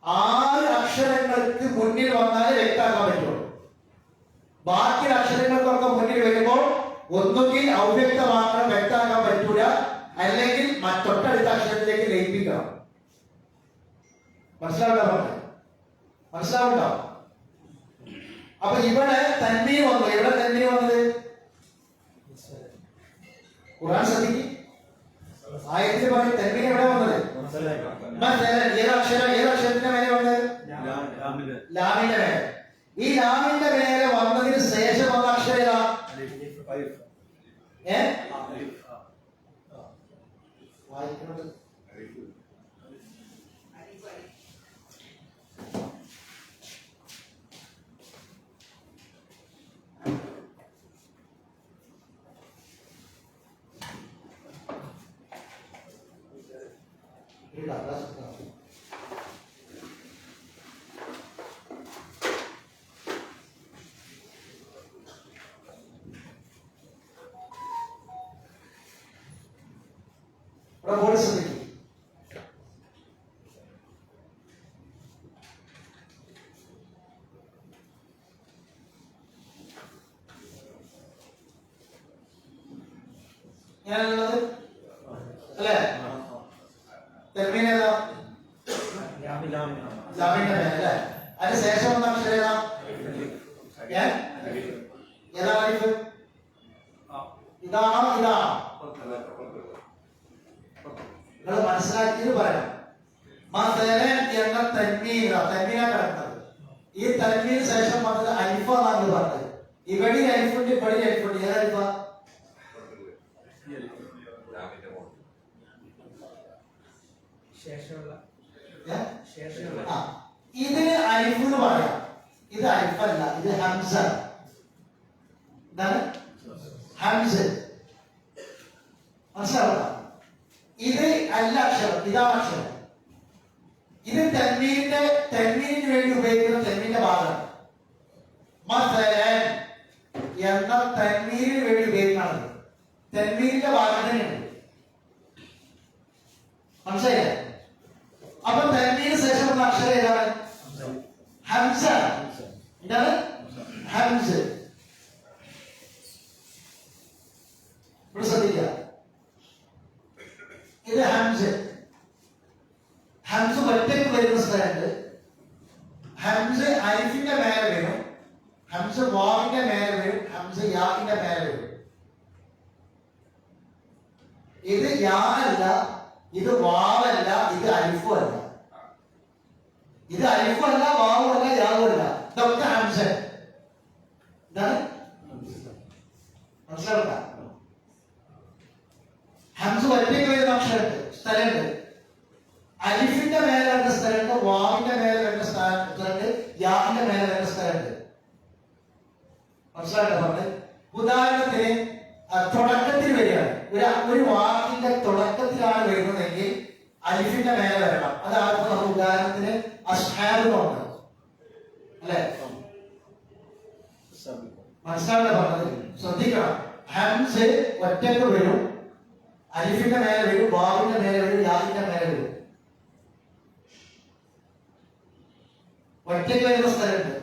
6 അക്ഷരങ്ങൾക്ക് മുന്നിൽ വന്നാലേ വ്യക്തമാക്കാൻ പറ്റുള്ളൂ. ബാക്കി അക്ഷരങ്ങൾക്കൊക്കെ മുന്നിൽ വരുമ്പോൾ ഒന്നുകിൽ അവ്യക്തമാക്കണം, വ്യക്തമാക്കാൻ പറ്റൂല, അല്ലെങ്കിൽ തൊട്ടടുത്ത അക്ഷരത്തിലേക്ക് ലയിപ്പിക്കണം. മനസ്സിലാവുണ്ടോ? അപ്പൊ ഇവിടെ തൻവീൻ വന്നു. എവിടെ തൻവീൻ വന്നത്? ഖുർആൻ ശ്രദ്ധിക്കും. ആയത്തിൽ പറയും തൻവീൻ എവിടെ വന്നത്? ഏതക്ഷരത്തിന്റെ മേലെ വന്നത്? ലാമിന്റെ മേലെ. ഈ ലാമിന്റെ മേലെ വന്നതിന് ശേഷം വന്ന അക്ഷരം ഏതാ? വായിക്കുന്നത് ബോർഡ് ശ്രദ്ധിക്കും. ഞാനുള്ളത് അല്ലേ? തൻവീൻ ഏതാ? ലാമിന്റെ മേലെ അല്ലേ? അതിന് ശേഷം വന്ന അക്ഷരം ഏതാ? ഏതാ അലിഫ്? ഇതാണോ ഇതാണോ? നിങ്ങൾ മനസ്സിലാക്കിയത് പറയാം. എന്ന തൻവീന കിടക്കുന്നത്. ഈ തൻവീന് ശേഷം വന്നത് അലിഫ എന്നാണ് പറഞ്ഞത്. ഇവിടെ അലിഫുണ്ട്, ഇവിടെ അലിഫുണ്ട്. ഏത് അലിഫ? ഇത് അലിഫ് എന്ന് പറയാം. ഇത് അലിഫല്ല, ഇത് ഹംസ. എന്താണ്? ഹംസ. മനസ്സിലാവുക? ഇത് അല്ല അക്ഷരം, ഇതാണ് അക്ഷരം. ഇത് തൻവീനിന് വേണ്ടി ഉപയോഗിക്കുന്ന തൻവീന്റെ ഭാഗം. മസലൻ എന്ന തൻവീനിന് വേണ്ടി ഉപയോഗിക്കുന്നത് തൻവീനിന്റെ ഭാഗം തന്നെയാണ്. മനസ്സിലായില്ലേ? അപ്പൊ തൻവീന് ശേഷം വന്ന അക്ഷരം ഏതാണ്? ഹംസ. എന്താണ്? ഹംസ. ഇവിടെ ശ്രദ്ധിക്കുക. ഇത് ഹംസ്. ഹംസ് ഒറ്റയ്ക്ക് വരുന്ന സ്ഥലത്ത് ഹംസ് അലിഫിന്റെ മേലെ വരും, ഹംസ് വാവിന്റെ മേലെ വരും, ഹംസ് യാന്റെ മേലെ വരും. ഇത് യാ അല്ല, ഇത് വാവല്ല, ഇത് അലിഫും അല്ല. ഇത് അലിഫും അല്ല, വാവും അല്ല, യാവും അല്ല. ഇതൊക്കെ ഹംസ്. എന്താണ് മനസ്സിലാവുക? ഹംസ ഒറ്റയ്ക്ക് വരുന്ന അക്ഷരമുണ്ട്, സ്ഥലമുണ്ട്. അലിഫിന്റെ മേലെ രണ്ട് സ്ഥലമുണ്ട്, വാവിന്റെ മേലെ രണ്ട് സ്ഥലമുണ്ട്, യാവിന്റെ മേലെ രണ്ട് സ്ഥലമുണ്ട്. മനസ്സിലായിട്ടോ പറഞ്ഞത്? ഉദാഹരണത്തിന് തുടക്കത്തിൽ വരികയാണ്, ഒരു വാക്കിന്റെ തുടക്കത്തിലാണ് വരുന്നതെങ്കിൽ അലിഫിന്റെ മേലെ വരണം. അതാണ് നമ്മൾ ഉദാഹരണത്തിന് അസ്ഹാബ് നോക്കുന്നത് അല്ലെ? മനസ്സിലാവില്ല പറഞ്ഞത്? ശ്രദ്ധിക്കണം. ഹംസ് ഒറ്റക്ക് വരും, അലിഫിന്റെ മേലെ വരും, വാവിന്റെ മേലെ വരും, യാദിന്റെ മേലെ വരും. ഒറ്റക്ക് വരുന്ന സ്ഥലമുണ്ട്.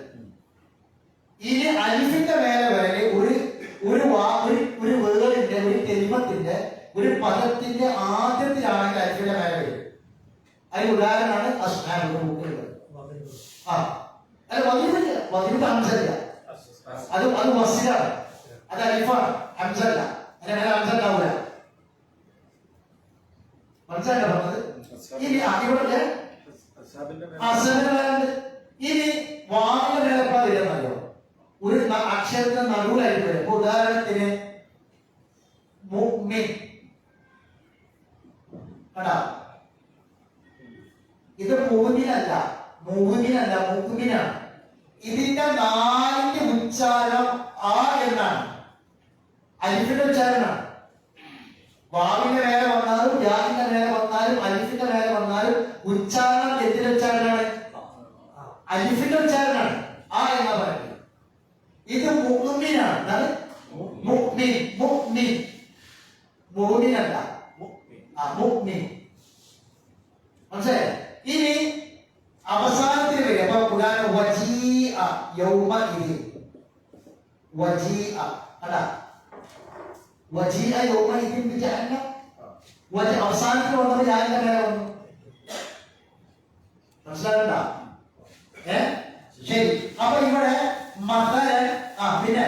ഇനി അലിഫിന്റെ മേലെ വരെ ഒരു വേർഡിന്റെ, ഒരു കെലിമത്തിന്റെ, ഒരു പദത്തിന്റെ ആദ്യത്തിലാണെങ്കിൽ അലിഫിന്റെ മേലെ വരും. അതിന് ഉദാഹരണമാണ് അസ്ഹാബ്. അല്ല വധീവില്ല, വധീവിന്റെ ഹംസല്ല, അത് വസിലാണ്, അത് അലിഫാണ്, ഹംസല്ല. അതിന്റെ മേലെ ഹംസ ഉണ്ടാവൂല. മനസ്സിലായിട്ടാ പറഞ്ഞത്? ഇനി ഇവിടെ അസഹനുണ്ട്. ഇനി വാവിന്റെ മേലെപ്പാ വരുന്നല്ലോ, ഒരു അക്ഷരത്തിന് നടുവിലായിട്ട് വരും. ഉദാഹരണത്തിന് മുഅ്മിൻ കണ്ടാ, ഇത് മുഅ്മിനല്ല, മുഅ്മിനാണ്. ഇതിന്റെ നാലിന്റെ ഉച്ചാരണം ആ എന്നാണ്, അലിഫിന്റെ ഉച്ചാരണമാണ്. വാവിന്റെ മേലെ വന്നാലും യാദിന്റെ മേലെ വന്നാലും അലിഫിന്റെ മേലെ വന്നാലും ഉച്ചാരണം എന്തിന്റെ ഉച്ചാരണമാണ്? അലിഫിന്റെ ഉച്ചാരണമാണ്, ആ എന്നാ പറയുന്നത്. ഇത് മുഅ്മിനാണ്, മുഅ്മിനല്ല, മുഅ്മിൻ. മനസ്സിലായോ? ഇനി അവസാനത്തിൽ വരിക. അപ്പൊ ഉദാഹരണം വജീഅ യൗമഇദിൻ, വജീഅ അല്ല, വജീഅ യൗമഇദിൻ ബിജഹന്നം. അവസാനത്തിൽ വന്നത് യാദിന്റെ മേലെ വന്നു. മനസ്സിലാകണ്ട? ശരി. അപ്പൊ ഇവിടെ മസലൻ, പിന്നെ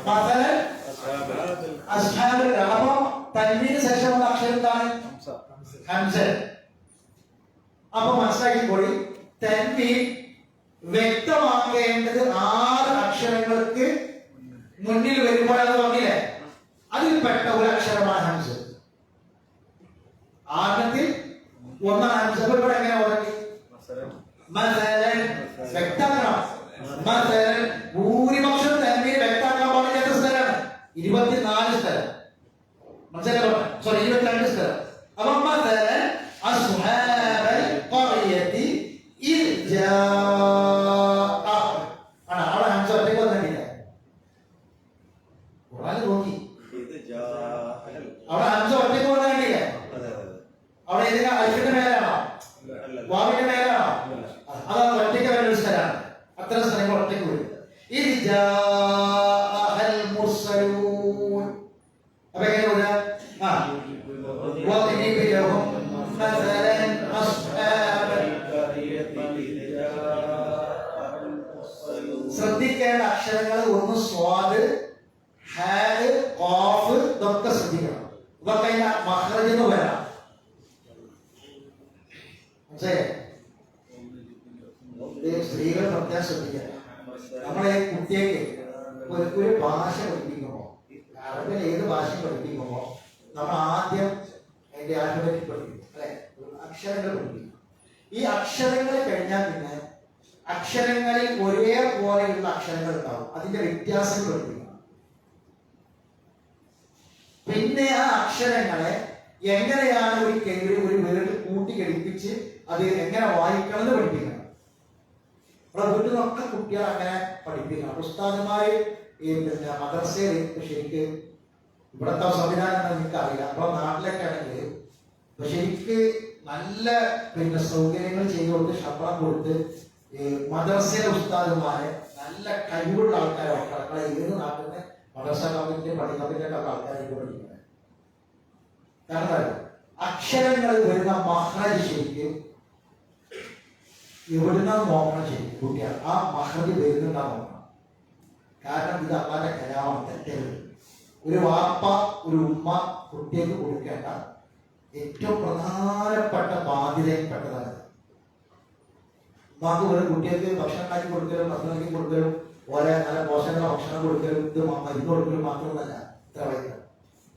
മസലൻ അസ്ഹാബ്. അപ്പൊ തൻവീന് ശേഷമുള്ള അക്ഷരം എന്താണ്? ഹംസ. അപ്പൊ മനസ്സിലാക്കിക്കോളി, തൻവീൻ വ്യക്തമാക്കേണ്ടത് 6 അക്ഷരങ്ങൾക്ക് മുന്നിൽ വരുമ്പോഴത് പറഞ്ഞില്ലേ, അതിൽപ്പെട്ട ഒരു അക്ഷരമാണ് ഹംസ. ആദ്യത്തിൽ ഒന്നാണ് ഹംസ. ഇവിടെ എങ്ങനെ ഉറങ്ങി? മസലൻ വ്യക്തമാക്കണം. മസലൻ ഭൂരിപക്ഷം തൻവീൻ വ്യക്തമാക്കാൻ പാടില്ലാത്ത സ്ഥലമാണ് 24 സ്ഥലം. മനസ്സിലായോ? സോറി, 22 സ്ഥലം. അപ്പൊ മസലൻ അസ്ഹാബൽ ഖറിയതി ഇദ് ജാഅ ആണ്. അവിടെ ഹംസ ഒറ്റയ്ക്ക് വന്നിട്ടില്ല. ഖുർആനിൽ നോക്കി, അവിടെ ഹംസ ഒറ്റയ്ക്ക് വന്നിട്ടില്ല. അവിടെ ഏതെങ്കിലും അലിഫിന്റെ മേലാണോ വാവിന്റെ മേലാണോ? അതാണ് ഒറ്റയ്ക്ക് വരുന്ന ഒരു സ്ഥലമാണ്. അത്തരം സ്ഥലങ്ങൾ ഒറ്റയ്ക്ക് വരും. ഇദ് ജാഅൽ മുർസലൂൻ. അപ്പൊ എങ്ങനെ വരാ? വദ്രിബ് ലഹും മസലൻ അസ്ഹാബൽ ഖറിയതി ഇദ് ജാഅൽ മുർസലൂൻ. ശ്രദ്ധിക്കേണ്ട അക്ഷരങ്ങൾ ഒന്ന് സ്വാദ്, ഹായ്, ഖാഫ്, ഇതൊക്കെ ശ്രദ്ധിക്കണം. ഇതൊക്കെ അതിന്റെ മഖ്റജിൽ നിന്ന് വരാം. സ്ത്രീകൾ പ്രത്യേകം ശ്രദ്ധിക്കണം. നമ്മളെ കുട്ടിയേക്ക് ഒരു ഭാഷ പഠിപ്പിക്കുമ്പോ, അറബിൽ ഏത് ഭാഷ പഠിപ്പിക്കുമ്പോ നമ്മൾ ആദ്യം അതിന്റെ ആൽഫബറ്റിക് പഠിപ്പിക്കും അല്ലെ, അക്ഷരങ്ങൾ പഠിപ്പിക്കും. ഈ അക്ഷരങ്ങൾ കഴിഞ്ഞാൽ പിന്നെ അക്ഷരങ്ങളിൽ ഒരേപോലെയുള്ള അക്ഷരങ്ങൾ ഉണ്ടാവും, അതിന്റെ വ്യത്യാസങ്ങൾ പഠിപ്പിക്കണം. പിന്നെ ആ അക്ഷരങ്ങളെ എങ്ങനെയാണ് ഒരു വേർഡ് കൂട്ടിഘടിപ്പിച്ച് അത് എങ്ങനെ വായിക്കണം എന്ന് പഠിപ്പിക്കണം. ഇവിടെ വീട്ടിൽ നിന്നൊക്കെ കുട്ടികൾ അങ്ങനെ പഠിപ്പിക്കണം. ഉസ്താദുമാര് പിന്നെ മദ്രസയിൽ ശരിക്ക് ഇവിടത്തെ സംവിധാനം നിങ്ങൾക്ക് അറിയില്ല. അപ്പൊ നാട്ടിലൊക്കെ ആണെങ്കിൽ ശരിക്ക് നല്ല പിന്നെ സൗകര്യങ്ങൾ ചെയ്തു കൊടുത്ത് ശമ്പളം കൊടുത്ത് മദ്രസയിലെ ഉസ്താദുമാരെ നല്ല കഴിവുള്ള ആൾക്കാരാണ്. മക്കളെ ഏത് നാട്ടിൽ നിന്ന് മദ്രസ കമ്മിറ്റി പള്ളി കമ്മിറ്റിയൊക്കെ ആൾക്കാരായിട്ട് പഠിക്കുന്നത്. കാരണം അക്ഷരങ്ങൾ വരുന്ന മഹ്റജ് ശരിക്കും എവിടുന്ന നോക്കണം. ശരിക്കും കുട്ടികൾ ആ മഹ്റജ് വരുന്നുണ്ടാ നോക്കണം. കാരണം ഇത് അള്ളാന്റെ കലാമാണ്, തെറ്റരുത്. ഒരു വാപ്പ ഒരു ഉമ്മ കുട്ടികൾക്ക് കൊടുക്കേണ്ട ഏറ്റവും പ്രധാനപ്പെട്ട ബാധ്യതയിൽപ്പെട്ടതാണ്. ഉമ്മാക്ക് ഒരു കുട്ടികൾക്ക് ഭക്ഷണം ഉണ്ടാക്കി കൊടുക്കലും ഭക്ഷണം ഉണ്ടാക്കി കൊടുക്കലും ഓരോ നല്ല പോഷക ഭക്ഷണം കൊടുക്കലും ഇത് മരുന്ന് കൊടുക്കലും മാത്രമല്ല ഇത്ര വൈകി.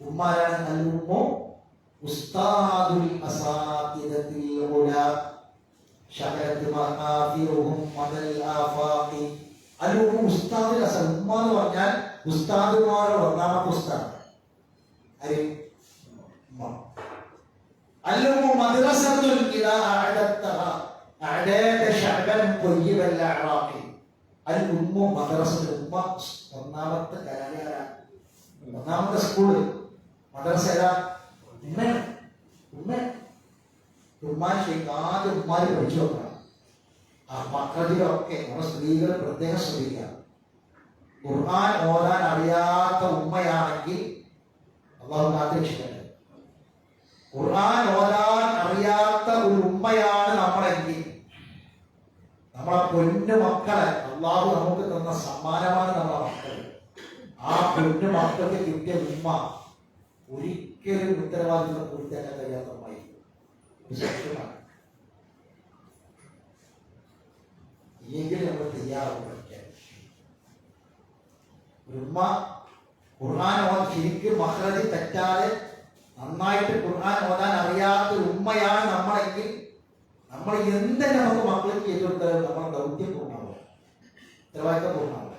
ഉമ്മാരാണ് അൽ-ഉമ്മു ഉസ്താദുൽ അസാതിദത്തിൽ ഉലാ ശകലത്ത് മഹാഫിറുഹും മദൽ ആഫാഖി. അൽ-ഉമ്മു ഉസ്താദുൽ അസാ. ഉമ്മ എന്ന് പറഞ്ഞാൽ ഉസ്താദുമാരുടെ ഒന്നാമത്തെ ഉസ്താദ്. അൽ-ഉമ്മു മദ്റസത്തുൻ ഇദാ അഅദത്തഹ അഅദത ശഅബൻ ത്വയ്യിബൽ അഅറാഖി. അൽ-ഉമ്മു മദ്റസത്തുൽ. ഉമ്മ ഒന്നാമത്തെ കലാകാരൻ, ഒന്നാമത്തെ സ്കൂൾ മദ്രസ ഏതാ? ഉമ്മാൻ ശരിക്കും ആദ്യം ഉമ്മാര് പഠിച്ചു നോക്കണം. ആ മക്കളിലൊക്കെ നമ്മുടെ സ്ത്രീകൾ പ്രത്യേകം ശ്രദ്ധിക്കുക. ഖുർആൻ ഓതാൻ അറിയാത്ത ഉമ്മയാണെങ്കിൽ അള്ളാഹു കാത്തിരക്ഷിക്കട്ടെ. ഖുർആൻ ഓതാൻ അറിയാത്ത ഒരു ഉമ്മയാണ് നമ്മളെങ്കിൽ നമ്മളെ പൊന്നു മക്കളെ അള്ളാഹു നമുക്ക് തന്ന സമ്മാനമാണ് നമ്മളെ മക്കൾ. ആ പൊന്നു മക്കൾക്ക് കിട്ടിയ ഉമ്മ ഒരിക്കലും ഉത്തരവാദിത്വം പൂർത്തിയാക്കാൻ കഴിയാത്ത ഉമ്മായി സത്യമാണ്. എങ്കിലും നമ്മൾ തയ്യാറാവും പഠിക്കാൻ. ഒരു ഉമ്മ ഖുർആൻ ഓതാൻ ശരിക്കും മഹ്റജ് തെറ്റാതെ നന്നായിട്ട് ഖുർആൻ ഓതാൻ അറിയാത്ത ഉമ്മയാണ് നമ്മളെങ്കിൽ നമ്മൾ എന്തെങ്കിലും നമുക്ക് മക്കൾക്ക് ചെയ്തു കൊടുത്താലും നമ്മുടെ ദൗത്യം പൂർണ്ണമാവുക, ഉത്തരവാദിത്വം പൂർണ്ണമാവുക.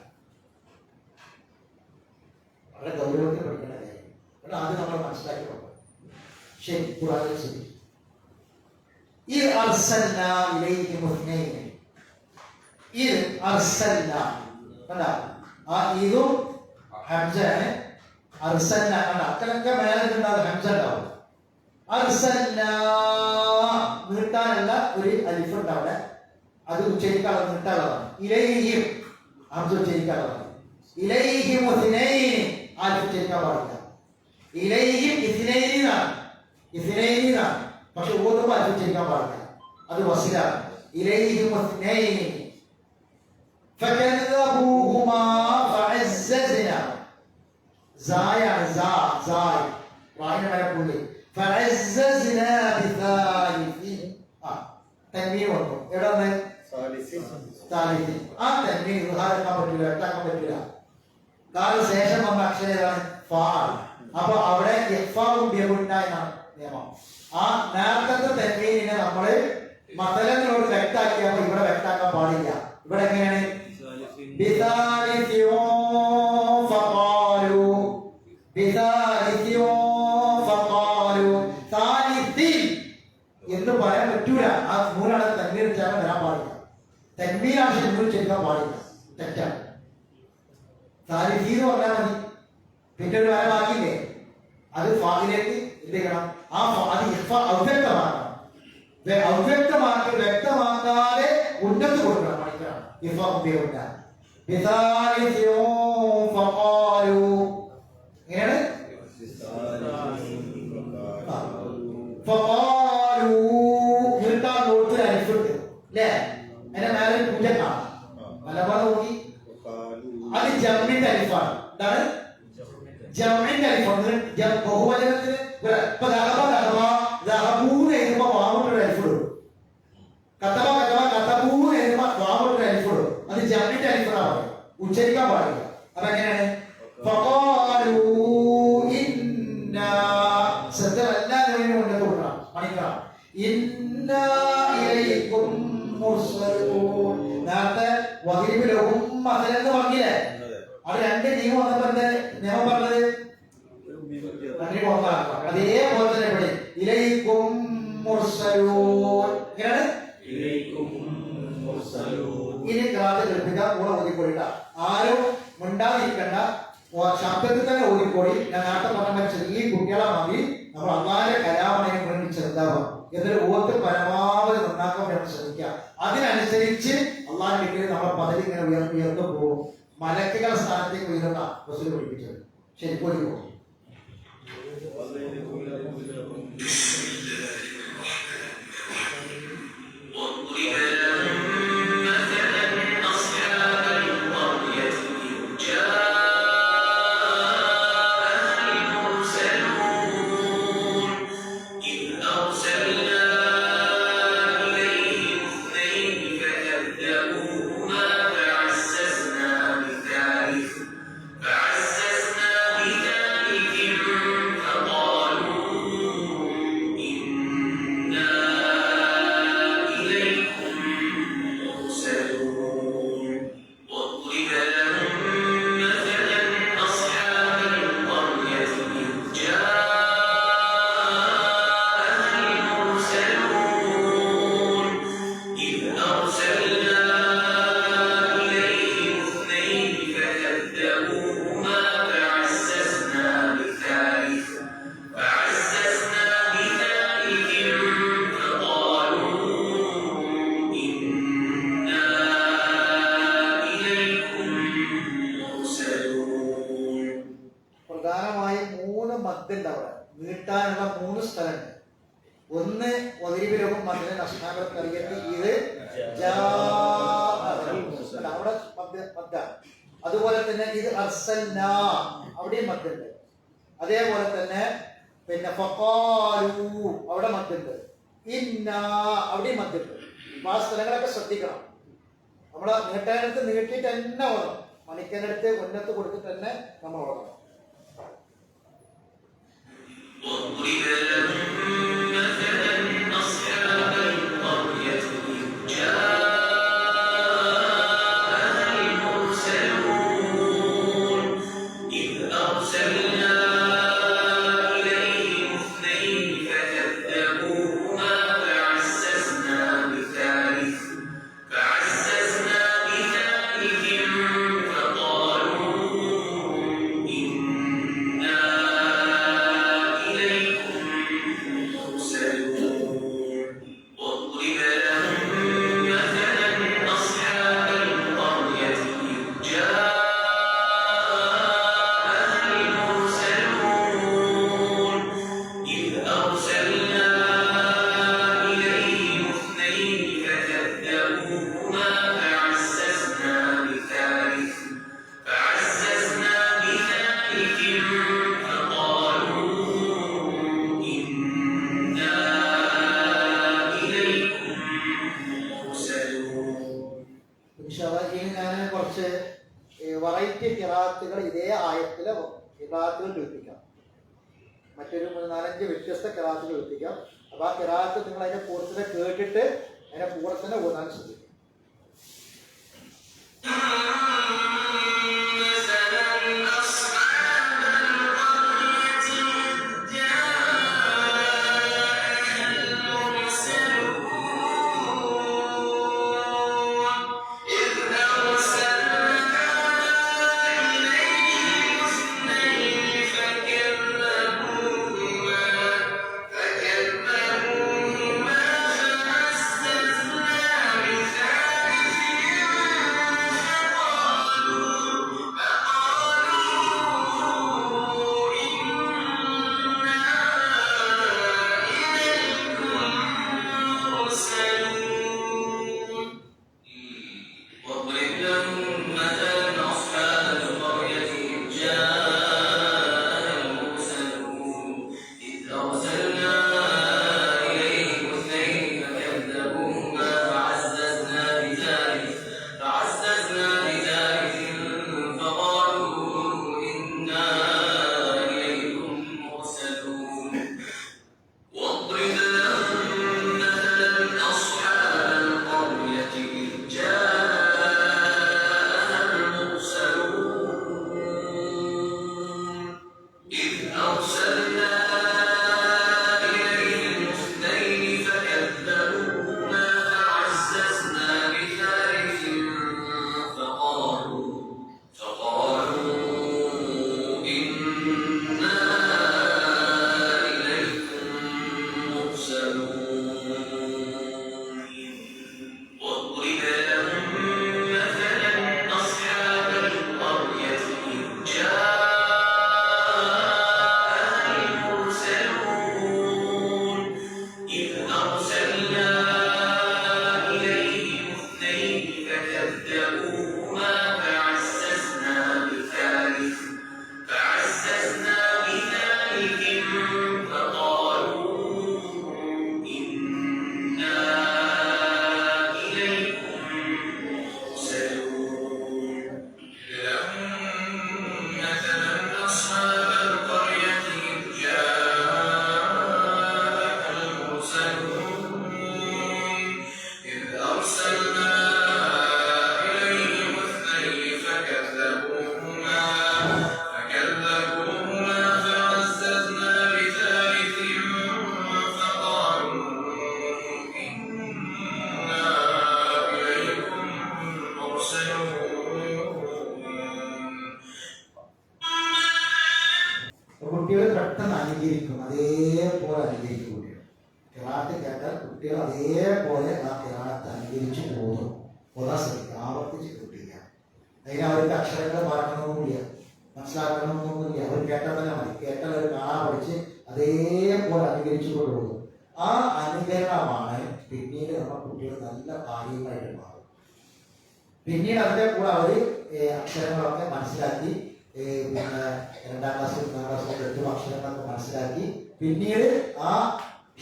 വളരെ ഗൗരവത്തിൽ പഠിക്കേണ്ട കാര്യം. കാരണം അത് നമ്മൾ മനസ്സിലാക്കി കൊടുക്കണം. ശരി, ഖുർആനിൽ ശരി. إذ أرسلنا إليهم اثنين. إذ أرسلنا കണ്ട ആ ഇതും ഹംസയാണ്. അർസൽന കണ്ട അക്കലൊക്കെ മേലെ ഉണ്ടാകും ഹംസ ഉണ്ടാവും. അർസൽന നീട്ടാനുള്ള ഒരു അലിഫ് ഉണ്ട് അവിടെ, അത് ഉച്ചരിക്കാനുള്ള നീട്ടാനുള്ളതാണ്. ഇലൈഹിം ഹംസ ഉച്ചരിക്കാനുള്ളതാണ്. ഇലൈഹിം ഇസ്നൈൻ ആലിഫ് ഉച്ചരിക്കാൻ പാടില്ല. ഇലൈഹിം ഇസ്നൈനാണ്, ഇസ്നൈനാണ്. പക്ഷെ ഓതുമ്പോൾ അലിഫ് ഉച്ചരിക്കാൻ പാടില്ല, അത് വസിലാണ്. ഇലൈഹിം ഇസ്നൈൻ فكذبوهما فعززنا زايا زاي راينا على كل فعززنا بثالث تنوين വന്നു. എവിടെയാണ് സാലിസിൻ? ആ തൻവീൻ ഇദ്ഹാറാക്കാൻ പറ്റില്ല, എട്ടാക്കാൻ പറ്റില്ല. കാരണം ശേഷം വന്ന അക്ഷരം ഏതാണ്? ഫാൽ. അപ്പൊ അവിടെ ഇഖ്ഫാഉ ബിഗുന്ന എന്നാണ് നിയമം. ആ നേരത്തെ തൻവീനിനെ നമ്മള് മതലങ്ങളോട് വ്യക്താക്കിയപ്പോ ഇവിടെ വ്യക്താക്കാൻ പാടില്ല. ഇവിടെ എങ്ങനെയാണ്? بثالث فقالوا بثالث فقالوا ثالث എന്ന് പറയാൻ പറ്റൂല. ആ നൂലാണ് തൻവീർ ചേർന്ന് വരാൻ പാടില്ല. തൻവീർ ആവശ്യം നൂൽ ചേർക്കാൻ പാടില്ല, തെറ്റാണ്. സാലിസി എന്ന് പറഞ്ഞാൽ മതി. പിന്നെ ഒരു വര ബാക്കിയില്ലേ, അത് ഫാദിലേക്ക് എന്തെയ്യണം? ആ അത് അവ്യക്തമാക്കണം. അവ്യക്തമാക്കി വ്യക്തമാക്കാതെ ഉന്നത്ത് കൊടുക്കണം. മണിക്കണം ഇഫ ഉപയോഗിക്കാൻ. അത് ജമ്മിന്റെ അലിഫാണ്. എന്താണ് ജമ്മിന്റെ അലിഫാണ്? ബഹുവചനത്തിന് വാവുട്ടൊരു അലിഫിടും. കത്തബ കത്തബ കത്തബൂന്ന് എഴുതുമ്പോ വാവുട്ടൊരു അലിഫിടും. അത് ജമ്മിന്റെ അലിഫാണ് പറയുന്നത്, ഉച്ചരിക്കാൻ പാടില്ല. അപ്പൊ എങ്ങനെയാണ്? എല്ലാവരും മുന്നോട്ട് കൊടുക്കണം, മണിക്കണം. നേരത്തെ വഹിബിലും മസലെന്ന് പറഞ്ഞില്ലേ? അത് രണ്ട് നിയമം വന്നപ്പോ നിയമം പറഞ്ഞത് അതേപോലെ തന്നെ ഇവിടെ ഇലൈക്കും മുർസലൂൻ. എങ്ങനെയാണ്? ഇനി ക്ലാസ് കേൾപ്പിക്കാൻ കൂടെ ഓതിക്കൊള്ളിട്ട. ആരും മിണ്ടാതിരിക്കണ്ട, ശബ്ദത്തിൽ തന്നെ ഓതിക്കോടി. ഞാൻ നേരത്തെ പറഞ്ഞ ചെറിയ കുട്ടികളെ മാറി നമ്മൾ അള്ളാന്റെ കലാമണയം വേണ്ടി ചെറുതാവാം. എന്നൊരു ഓത്ത് പരമാവധി നന്നാക്കാൻ വേണ്ടി ശ്രമിക്കാം. അതിനനുസരിച്ച് അള്ളാഹിന്റെ കീഴിൽ നമ്മുടെ പദവി ഇങ്ങനെ ഉയർന്നു പോകും. മലക്കുകളുടെ സ്ഥാനത്തേക്ക് ഉയർന്ന റസൂൽ പഠിപ്പിച്ചത്. ശരി, പോയി പ്രധാനമായും 3 മദ്ദുണ്ട് അവിടെ. നീട്ടാനുള്ള 3 സ്ഥലമുണ്ട്. ഒന്ന് ഒതിരിവിലവും മദ്ദിനെ നഷ്ടാപത്ത് അറിയത്തി ഇത് അവിടെ മദ്ദ. അതുപോലെ തന്നെ ഇത് അർസൽന അവിടെയും മദ്ദുണ്ട്. അതേപോലെ തന്നെ പിന്നെ ഫഖാലു അവിടെ മദ്ദുണ്ട്. ഇന്ന അവിടെയും മദ്ദുണ്ട്. ആ സ്ഥലങ്ങളൊക്കെ ശ്രദ്ധിക്കണം. നമ്മളെ നീട്ടാനടുത്ത് നീട്ടിയിട്ട് തന്നെ ഓടണം. മണിക്കനടുത്ത് ഉന്നത്ത് കൊടുത്തിട്ട് തന്നെ നമ്മൾ ഓടണം. ഞാൻ കുറച്ച് വെറൈറ്റി ഖിറാഅത്തുകൾ ഇതേ ആയത്തിലെ ഖിറാഅത്തുകൾ കേൾപ്പിക്കാം. മറ്റൊരു 3-4-5 വ്യത്യസ്ത ഖിറാഅത്തുകൾ കേൾപ്പിക്കാം. അപ്പൊ ആ ഖിറാഅത്ത് നിങ്ങൾ അതിന്റെ കൂട്ടത്തിൽ കേട്ടിട്ട് അതിന്റെ കൂടെ തന്നെ ഓതാൻ ശ്രദ്ധിക്കും. കുട്ടികൾ പെട്ടെന്ന് അനുകരിക്കും, അതേപോലെ അനുകരിക്കും. ഖിറാഅത്ത് കേട്ടാൽ കുട്ടികൾ അതേപോലെ ആ ഖിറാഅത്ത് അനുകരിച്ച് പോകും. ഓതാൻ ശ്രമിക്കുക, ആവർത്തിച്ച് കേൾപ്പിക്കുക. അതിന് അവർക്ക് അക്ഷരങ്ങൾ പറയണമെന്നില്ല, മനസ്സിലാക്കണമെന്നൊന്നുമില്ല. അവർ കേട്ടാൽ തന്നെ മതി. കേട്ടാൽ ഒരു കാണാൻ പഠിച്ച് അതേപോലെ അനുകരിച്ചു കൊണ്ടുപോകും. ആ അനുകരണമാണ് പിന്നീട് നമ്മുടെ കുട്ടികൾ നല്ല കാര്യങ്ങളായിട്ട് മാറും. പിന്നീട് അതിന്റെ കൂടെ അവര് അക്ഷരങ്ങളൊക്കെ മനസ്സിലാക്കി, പിന്നെ 2ാം ക്ലാസ് 3ാം ക്ലാസ് 8 അക്ഷരങ്ങളൊക്കെ മനസ്സിലാക്കി പിന്നീട് ആ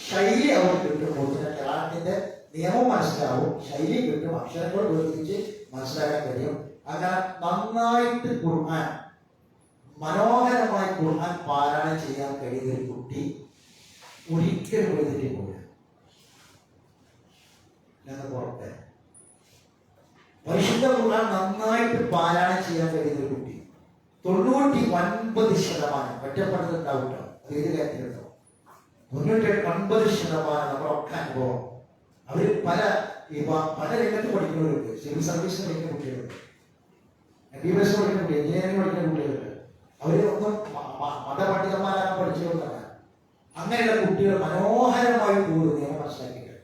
ശൈലി അവർ കിട്ടുമ്പോൾ കേരളത്തിന്റെ നിയമം മനസ്സിലാവും, ശൈലി കിട്ടും, അക്ഷരങ്ങൾ വേർതിരിച്ച് മനസ്സിലാക്കാൻ കഴിയും. അങ്ങനെ നന്നായിട്ട് ഖുർആൻ, മനോഹരമായി ഖുർആൻ പാരായണം ചെയ്യാൻ കഴിയുന്ന ഒരു കുട്ടി ഒരിക്കലും എഴുതിട്ട് പോകില്ല. ഞങ്ങൾ പുറത്തെ പരിശുദ്ധ ഖുർആൻ നന്നായിട്ട് പാരായണം ചെയ്യാൻ കഴിയുന്ന ഒരു കുട്ടി 99% ഒറ്റപ്പെട്ടതുണ്ടാവും. അത് ഏത് കാര്യത്തിലുണ്ടാവും. 99% നമ്മളൊക്കെ അനുഭവം. അവർ പല രംഗത്ത് പഠിക്കുന്നവരുണ്ട്. സിവിൽ സർവീസിന് പഠിക്കുന്ന കുട്ടികളുണ്ട്, MBBS പഠിക്കുന്ന കുട്ടി, എഞ്ചിനീയറിംഗ് പഠിക്കുന്ന കുട്ടികളുണ്ട്. അവരൊന്നും മതപണ്ഡിതന്മാരാണ് പഠിച്ചതൊന്നല്ല. അങ്ങനെയുള്ള കുട്ടികൾ മനോഹരമായി കൂടും നിയമം മനസ്സിലാക്കിയിട്ട്.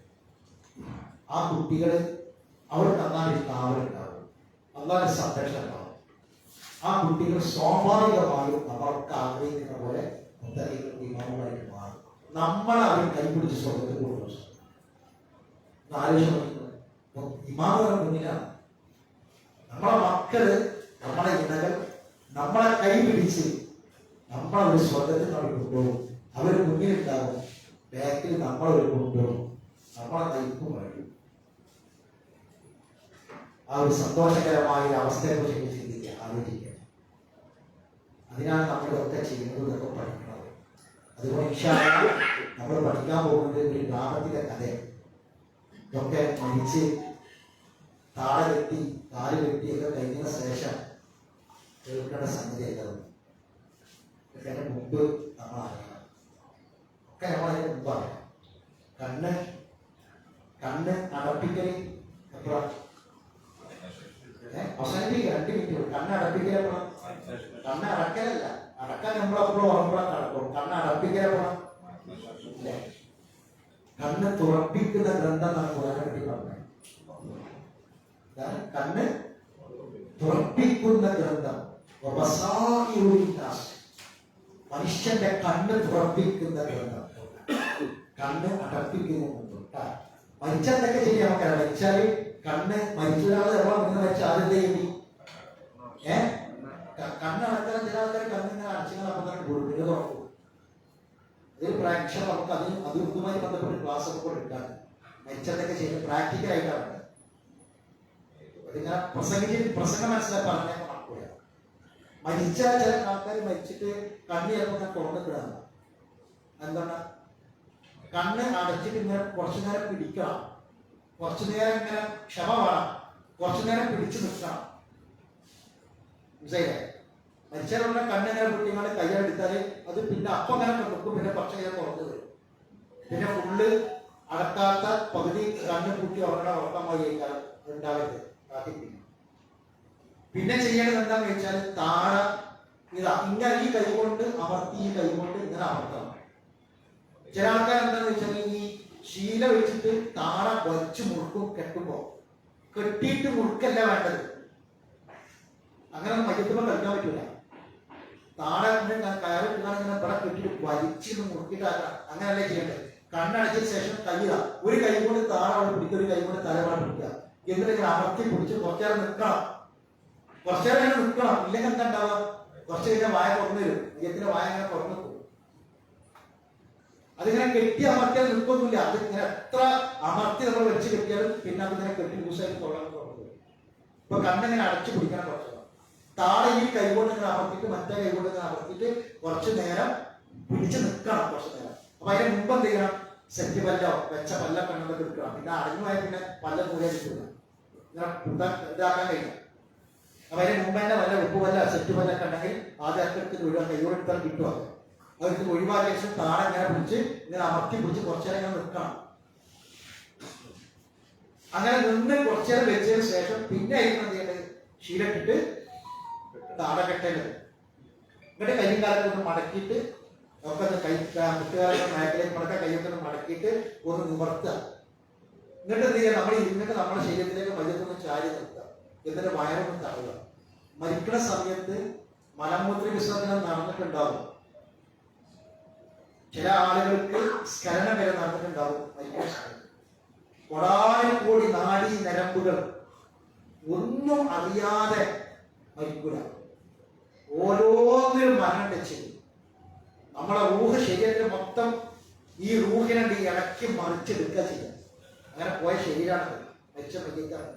ആ കുട്ടികൾ അവർക്ക് നന്നായി കാവലുണ്ടാവും, നന്നായി സംരക്ഷണം ഉണ്ടാവും. ആ കുട്ടികൾ സ്വാഭാവികമായും നമ്മൾക്ക് ആഗ്രഹിക്കുന്ന പോലെ ഇമാമുമായിട്ട് മാറും. നമ്മൾ അവർ കൈപിടിച്ച് സ്വർഗത്തിൽ കൊണ്ടുവന്നു. ഇമാമുകളുടെ മുന്നിലാണ് നമ്മളെ മക്കള്, നമ്മളെ ഇണകൾ നമ്മളെ കൈപിടിച്ച് നമ്മളൊരു സ്വർഗത്തിൽ നമ്മൾ കൊണ്ടുപോകും. അവർ മുന്നിലുണ്ടാവും, ബാക്കിൽ നമ്മളൊരു കൊണ്ടുപോകും, നമ്മളെ നയിക്കും കഴിയും. ആ ഒരു സന്തോഷകരമായ അവസ്ഥയെ കുറിച്ച് ചിന്തിക്കുക, ആലോചിക്കുക. അതിനാണ് നമ്മളിതൊക്കെ ചെയ്യുന്നത്, ഇതൊക്കെ പഠിക്കുന്നത്. അതുകൊണ്ട് ഇൻഷാഅല്ലാഹ് നമ്മൾ പഠിക്കാൻ പോകുന്നത് ഒരു ഗ്രാമത്തിലെ കഥയാണ്. ഇതൊക്കെ മരിച്ച് താഴെ കെട്ടി കാല് കെട്ടിയൊക്കെ കഴിഞ്ഞ ശേഷം കേൾക്കേണ്ട സംഗതിയായിരുന്നു. ഇതിന് മുമ്പ് നമ്മൾ അറിയണം, ഒക്കെ നമ്മളതിന് മുമ്പ് അറിയണം. കണ്ണ് അടപ്പിക്കൽ എപ്പോഴാണ് അവസാനിപ്പിക്കുക? 2 മിനിറ്റ്. കണ്ണ് അടപ്പിക്കൽ എപ്പോഴാണ്? കണ്ണ് അടക്കലല്ല, അടക്കാൻ നമ്മളെപ്പോഴും ഉറങ്ങുമ്പോഴാണ് നടക്കും. കണ്ണ് അടപ്പിക്കൽ എപ്പോഴാണ്? കണ്ണ് തുറപ്പിക്കുന്ന ഗ്രന്ഥം എന്നാണ് ഖുർആനെ പറ്റി പറഞ്ഞത്. കണ്ണ് തുറപ്പിക്കുന്ന ഗ്രന്ഥം, മനുഷ്യന്റെ കണ്ണ് തുറപ്പിക്കുന്ന ഗ്രന്ഥം. കണ്ണ് അടപ്പിക്കുന്ന മരിച്ചാൽ എന്തൊക്കെ ചെയ്യാൻ നമുക്കറിയാം. മരിച്ചാല് കണ്ണ് മരിച്ചൊരാൾ എവിടെ മരിച്ചാൽ ആദ്യത്തെ കണ്ണടക്കാൻ ചില ആൾക്കാർ കണ്ണിങ്ങനെ അടച്ചിങ്ങനെ അപ്പം തന്നെ തുറക്കും. അതൊരു പ്രാക്ഷൻ നമുക്ക് അതുമായി ബന്ധപ്പെട്ട് ക്ലാസ് ഒക്കെ കൂടെ എടുക്കാൻ മരിച്ചതൊക്കെ ചെയ്ത് പ്രാക്ടിക്കലായിട്ടാണ്. അതിങ്ങനെ പ്രസംഗം മനസ്സിലാക്കി പറഞ്ഞാൽ നടക്കൂല. മരിച്ച ചില ആൾക്കാർ മരിച്ചിട്ട് കണ്ണ് ചിലപ്പോൾ ഞാൻ തുറന്നിട്ടാണ്. എന്താണ്? കണ്ണ് അടച്ചിട്ട് ഇങ്ങനെ കുറച്ചു നേരം പിടിക്കണം, കുറച്ചു നേരം ഇങ്ങനെ ക്ഷമ വേണം, കുറച്ചു നേരം പിടിച്ചു നിൽക്കണം. മനസ്സിലായില്ലേ? മരിച്ചാലുള്ള കണ്ണിങ്ങനെ പൊട്ടിങ്ങനെ കയ്യെടുത്താല് അത് പിന്നെ അപ്പം അങ്ങനെ നിൽക്കും. പിന്നെ കുറച്ച് നേരം തുറന്നു വരും. പിന്നെ ഫുള്ള് അടക്കാത്ത പകുതി കണ്ണ് കൂട്ടി ഉറക്കാൻ വഴിയേക്കാൾ ഉണ്ടാവരുത്. പിന്നെ ചെയ്യേണ്ടത് എന്താണെന്ന് വെച്ചാൽ താഴെ ഇങ്ങനെ ഈ കൈ കൊണ്ട് അമർത്തി, ഈ കൈ കൊണ്ട് ഇങ്ങനെ അമർത്തണം. ചില ആൾക്കാർ എന്താണെന്ന് വെച്ചാൽ ഈ ശീല വെച്ചിട്ട് താഴെ വച്ച് മുറുക്കും. കെട്ടുമ്പോ കെട്ടിയിട്ട് മുറുക്കല്ല വേണ്ടത്. അങ്ങനെ മയ്യത്തുമ്പോൾ കളിക്കാൻ പറ്റൂല. താഴെ കയറിട്ടാണ് ഇവിടെ കെട്ടിട്ട് വലിച്ചിട്ട് മുറുക്കിയിട്ടാക്ക. അങ്ങനെയല്ലേ ചെയ്യേണ്ടത്. കണ്ണടച്ചതിന് ശേഷം ഒരു കൈ കൊണ്ട് താഴെ പിടിക്കുക, ഒരു കൈ കൊണ്ട് തലവാട് പിടിക്കുക. എന്നിട്ട് ഇങ്ങനെ അമർത്തി പിടിച്ച് കുറച്ചേരം നിൽക്കണം. കുറച്ചേരം ഇങ്ങനെ നിൽക്കണം. ഇല്ലെങ്കിൽ എന്താ ഉണ്ടാവുക? കുറച്ച് കഴിഞ്ഞാൽ വായ തുറന്നു വരും. മയ്യത്തിന്റെ വായ ഇങ്ങനെ തുറന്നു പോകും. അതിങ്ങനെ കെട്ടി അമർത്തിയാൽ നിൽക്കൊന്നുമില്ല. അതിങ്ങനെ എത്ര അമർത്തി നമ്മൾ വെച്ച് കെട്ടിയാലും പിന്നെ അതിങ്ങനെ കെട്ടി ലൂസായിട്ട് തുറന്നു വരും. ഇപ്പൊ കണ്ണിങ്ങനെ അടച്ചു പിടിക്കണം. കുറച്ച് താഴെ ഈ കൈകൊണ്ട് ഇങ്ങനെ അമർത്തിയിട്ട് മറ്റേ കൈകൊണ്ട് ഇങ്ങനെ അമർത്തിയിട്ട് കുറച്ചു നേരം പിടിച്ച് നിൽക്കണം. കുറച്ചു നേരം. അപ്പൊ അതിന് മുമ്പ് എന്ത് ചെയ്യണം? സെറ്റ് പല്ലോ വെച്ച പല്ല കണ്ണൊക്കെ എടുക്കണം. പിന്നെ അടങ്ങുമായി പിന്നെ പല്ല കൂടെ കിട്ടുക, ഇങ്ങനെ ഇതാക്കാൻ കഴിയും. അപ്പൊ അതിന് മുമ്പ് തന്നെ വല്ല ഉപ്പ് പല്ല സെറ്റ് പല്ലൊക്കെ ഉണ്ടെങ്കിൽ ആദ്യം അക്കെടുത്ത് ഒഴിവാക്കി കൈയോടെ എടുത്താൽ കിട്ടുക. അവർക്ക് ഒഴിവാക്കിയ ശേഷം താഴെ ഇങ്ങനെ പിടിച്ച് ഇങ്ങനെ അമർത്തി പിടിച്ച് കുറച്ചേരം ഇങ്ങനെ നിൽക്കണം. അങ്ങനെ നിന്ന് കുറച്ചേരം വെച്ചതിന് ശേഷം പിന്നെ ആയിരിക്കും എന്ത് ചെയ്യേണ്ടത്? ശീലട്ടിട്ട് താഴെ കെട്ടേണ്ടത്. എന്നിട്ട് കൈയും കാലൊക്കെ ഒന്ന് മടക്കിയിട്ട് ഒക്കെ മുട്ടുകാലൊക്കെ മേഖലയിൽ മടക്കാൻ കൈയൊക്കെ ഒന്ന് മടക്കിയിട്ട് ഒന്ന് നിവർത്തുക. എന്നിട്ട് എന്ത് ചെയ്യുക? നമ്മൾ ഇരുന്നിട്ട് നമ്മുടെ ശരീരത്തിലേക്ക് മയ്യത്തൊന്ന് ചാരി നിർത്തുക. എന്നിട്ട് വയറൊന്ന് തള്ളുക. മരിക്കുന്ന സമയത്ത് മലമൂത്ര വിസർജനം നടന്നിട്ടുണ്ടാവും. ചില ആളുകൾക്ക് സ്ഖലനം വരെ നടന്നിട്ടുണ്ടാവും. കോടാനുകോടി നാഡീ നരമ്പുകൾ ഒന്നും അറിയാതെ മരിക്കൂല. ഓരോന്നിനും മരണം വെച്ചത് നമ്മളെ റൂഹ് ശരീരത്തിൽ മൊത്തം ഈ റൂഹിനെ ഇളക്കി മറിച്ചെടുക്കുക ചെയ്യുക. അങ്ങനെ പോയ ശരീരമാണ് വെച്ച മയ്യത്താണ്.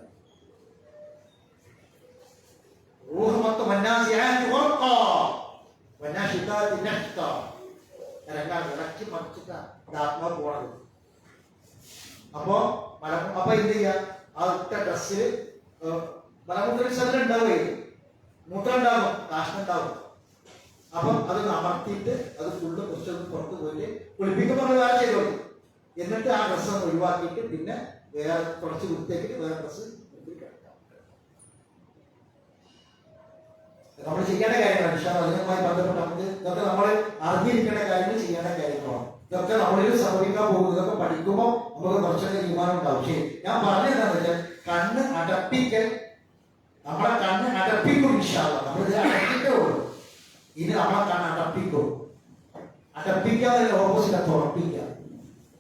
റൂഹ് മൊത്തം ഇളക്കി മറിച്ചിട്ടാണ് ആത്മാവ് പോണത്. അപ്പൊ എന്ത് ചെയ്യാ? ആ ഇട്ട ഡ്രസ്സിൽ മലമൂത്ര വിസർജനം ഉണ്ടാവുകയും മൂത്രം ഉണ്ടാകും, കാഷ്ടം ഉണ്ടാവും. അപ്പം അത് അമർത്തിയിട്ട് അത് ഫുള്ള് കുറച്ചൊന്ന് പുറത്ത് പോയിട്ട് കുളിപ്പിക്കുമ്പോൾ വേറെ ചെയ്തോളൂ. എന്നിട്ട് ആ ഡ്രസ്സ് ഒന്ന് ഒഴിവാക്കിയിട്ട് പിന്നെ വേറെ കുറച്ച് വൃത്തിയാക്കിയിട്ട് വേറെ ഡ്രസ്സ് നമ്മൾ ചെയ്യേണ്ട കാര്യങ്ങളാണ്. അതിനുമായി ബന്ധപ്പെട്ട് നമുക്ക് ഇതൊക്കെ നമ്മൾ അറിഞ്ഞിരിക്കേണ്ട കാര്യങ്ങൾ, ചെയ്യേണ്ട കാര്യങ്ങളാണ്. ഇതൊക്കെ നമ്മളിൽ സംഭവിക്കാൻ പോകും. ഇതൊക്കെ പഠിക്കുമ്പോൾ നമുക്ക് കുറച്ചൊക്കെ തീരുമാനം ഉണ്ടാവും. ശരി, ഞാൻ പറഞ്ഞതെന്താണെന്ന് വെച്ചാൽ കണ്ണ് അടപ്പിക്കൽ, നമ്മളെ കണ്ണ് അടപ്പിക്കും. നമ്മളിത് അടപ്പിക്കേ ഉള്ളൂ. ഇത് നമ്മളെ കണ്ണ് അടപ്പിക്കും. അടപ്പിക്കാതെ ഓപ്പോസിറ്റ് തുറപ്പിക്കുക.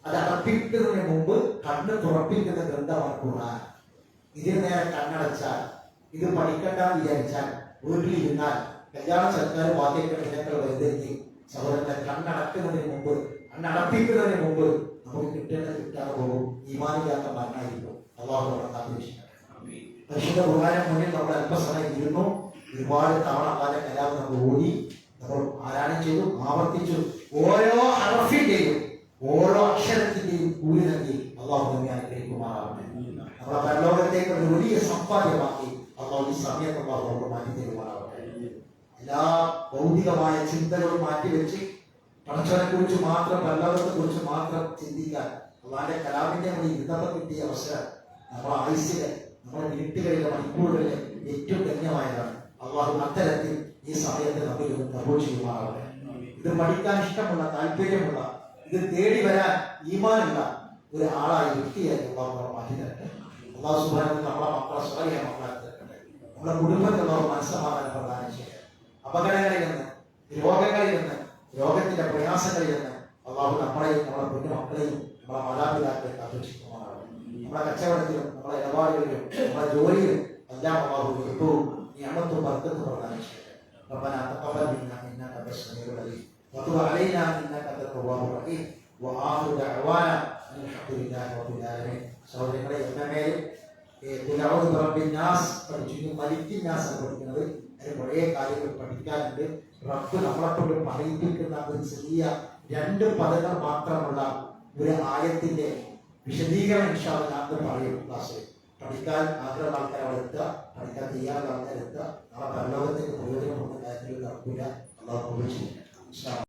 അത് അടപ്പിക്കുന്നതിന് മുമ്പ് കണ്ണ് തുറപ്പിക്കുന്ന ഗ്രന്ഥമാണ് ഖുർആൻ. ഇതിന് നേരെ കണ്ണടച്ചാൽ, ഇത് പഠിക്കണ്ടെന്ന് വിചാരിച്ചാൽ, വീട്ടിലിരുന്നാൽ കല്യാണ സർക്കാർ വാദ്യങ്ങൾ വൈദ്യുതി സഹോദരങ്ങളെ കണ്ണടക്കുന്നതിന് മുമ്പ്, കണ്ണടപ്പിക്കുന്നതിന് മുമ്പ് നമുക്ക് കിട്ടേണ്ടത് കിട്ടാതെ പോകും. ഈമാനില്ലാത്ത മരണമായിരിക്കും. അള്ളാഹു കാത്തിരക്ഷിക്കട്ടെ. പരിശുദ്ധ ഖുർആനിന് മുന്നിൽ നമ്മൾ അല്പസമയം ഇരുന്നു. ഒരുപാട് തവണ അള്ളാന്റെ കലാം നമ്മൾ ഓടി, നമ്മൾ പാരായണം ചെയ്തു, ആവർത്തിച്ചു. ഓരോ ഹർഫിന്റെയും ഓരോ അക്ഷരത്തിന്റെയും കൂലി നൽകി അള്ളാഹു നമ്മെ അനുഗ്രഹിക്കുമാറാവട്ടെ. നമ്മളെ പരലോകത്തേക്ക് ഒരു വലിയ സമ്പാദ്യമാക്കി അള്ളാഹു ഈ സമയത്ത് അള്ളാഹു മാറ്റി തരുമാറാവട്ടെ. എല്ലാ ഭൗതികമായ ചിന്തകളും മാറ്റിവെച്ച് പടച്ചവനെ കുറിച്ച് മാത്രം, പരലോകത്തെ കുറിച്ച് മാത്രം ചിന്തിക്കാൻ അള്ളാന്റെ കലാമിന്റെ മുന്നിൽ ഇരുന്നപ്പോൾ കിട്ടിയ അവസരം നമ്മുടെ ആയുസ്സിലെ, നമ്മുടെ വീട്ടുകളിലെ മണിക്കൂറുകളിലെ ഏറ്റവും ധന്യമായതാണ്. അള്ളാഹു അത്തരത്തിൽ ഈ സമയത്ത് നമ്മൾ കബൂൽ ചെയ്യുമാറാവട്ടെ. ഇത് പഠിക്കാൻ ഇഷ്ടമുള്ള, താല്പര്യമുള്ള, ഇത് തേടി വരാൻ ഈമാനുള്ള ഒരു ആളായി, വ്യക്തിയായി അള്ളാഹു മാറ്റി തരട്ടെ. അള്ളാഹു സുബ്ഹാനഹു നമ്മളെ മക്കളെ സ്വയം മക്കളാക്കി തരട്ടെ. നമ്മുടെ കുടുംബത്തിൽ അള്ളാഹു മനസ്സമാധാനം പ്രദാനം ചെയ്യട്ടെ. അപകടങ്ങളിൽ നിന്ന്, രോഗങ്ങളിൽ നിന്ന്, രോഗത്തിന്റെ പ്രയാസങ്ങളിൽ നിന്ന് അള്ളാഹു നമ്മളെയും നമ്മുടെ കുഞ്ഞു മക്കളെയും നമ്മളെ മാതാപിതാക്കളെ കാത്തുരക്ഷിക്കുമാറാവട്ടെ. നമ്മുടെ കച്ചവടത്തിലും, നമ്മുടെ ഇടപാടുകളിലും, നമ്മുടെ ജോലിയിലും എല്ലാം അള്ളാഹു ഏറ്റവും നിഅമത്തും ബർക്കത്തും പ്രദാനം ചെയ്യട്ടെ. ربنا تقبل منا انك انت السميع العليم وتب علينا انك انت التواب الرحيم واخر دعوانا ان الحمد لله رب العالمين. സഹോദരങ്ങളെ, എന്നമേലും പഠിച്ചു മലിക്കിന്നാസ് പഠിക്കുന്നത്. അതിന് കുറേ കാര്യങ്ങൾ പഠിക്കാനുണ്ട്. റബ്ബ് നമ്മളെക്കൊണ്ട് പറയിപ്പിക്കുന്ന ഒരു ചെറിയ 2 പദങ്ങൾ മാത്രമുള്ള ഒരു ആയത്തിന്റെ വിശദീകരണം ഇൻഷാ അല്ലാഹ് പറയും ക്ലാസ്സിൽ. പഠിക്കാൻ ആഗ്രഹമുള്ള ആൾക്കാർ അവിടെ എത്തുക, പഠിക്കാൻ തയ്യാറുള്ള ആൾക്കാർ എത്തുക. നാളെ പരലോകത്തേക്ക് പ്രയോജനപ്പെടുന്ന കാര്യത്തിൽ നടക്കില്ല. അള്ളാഹു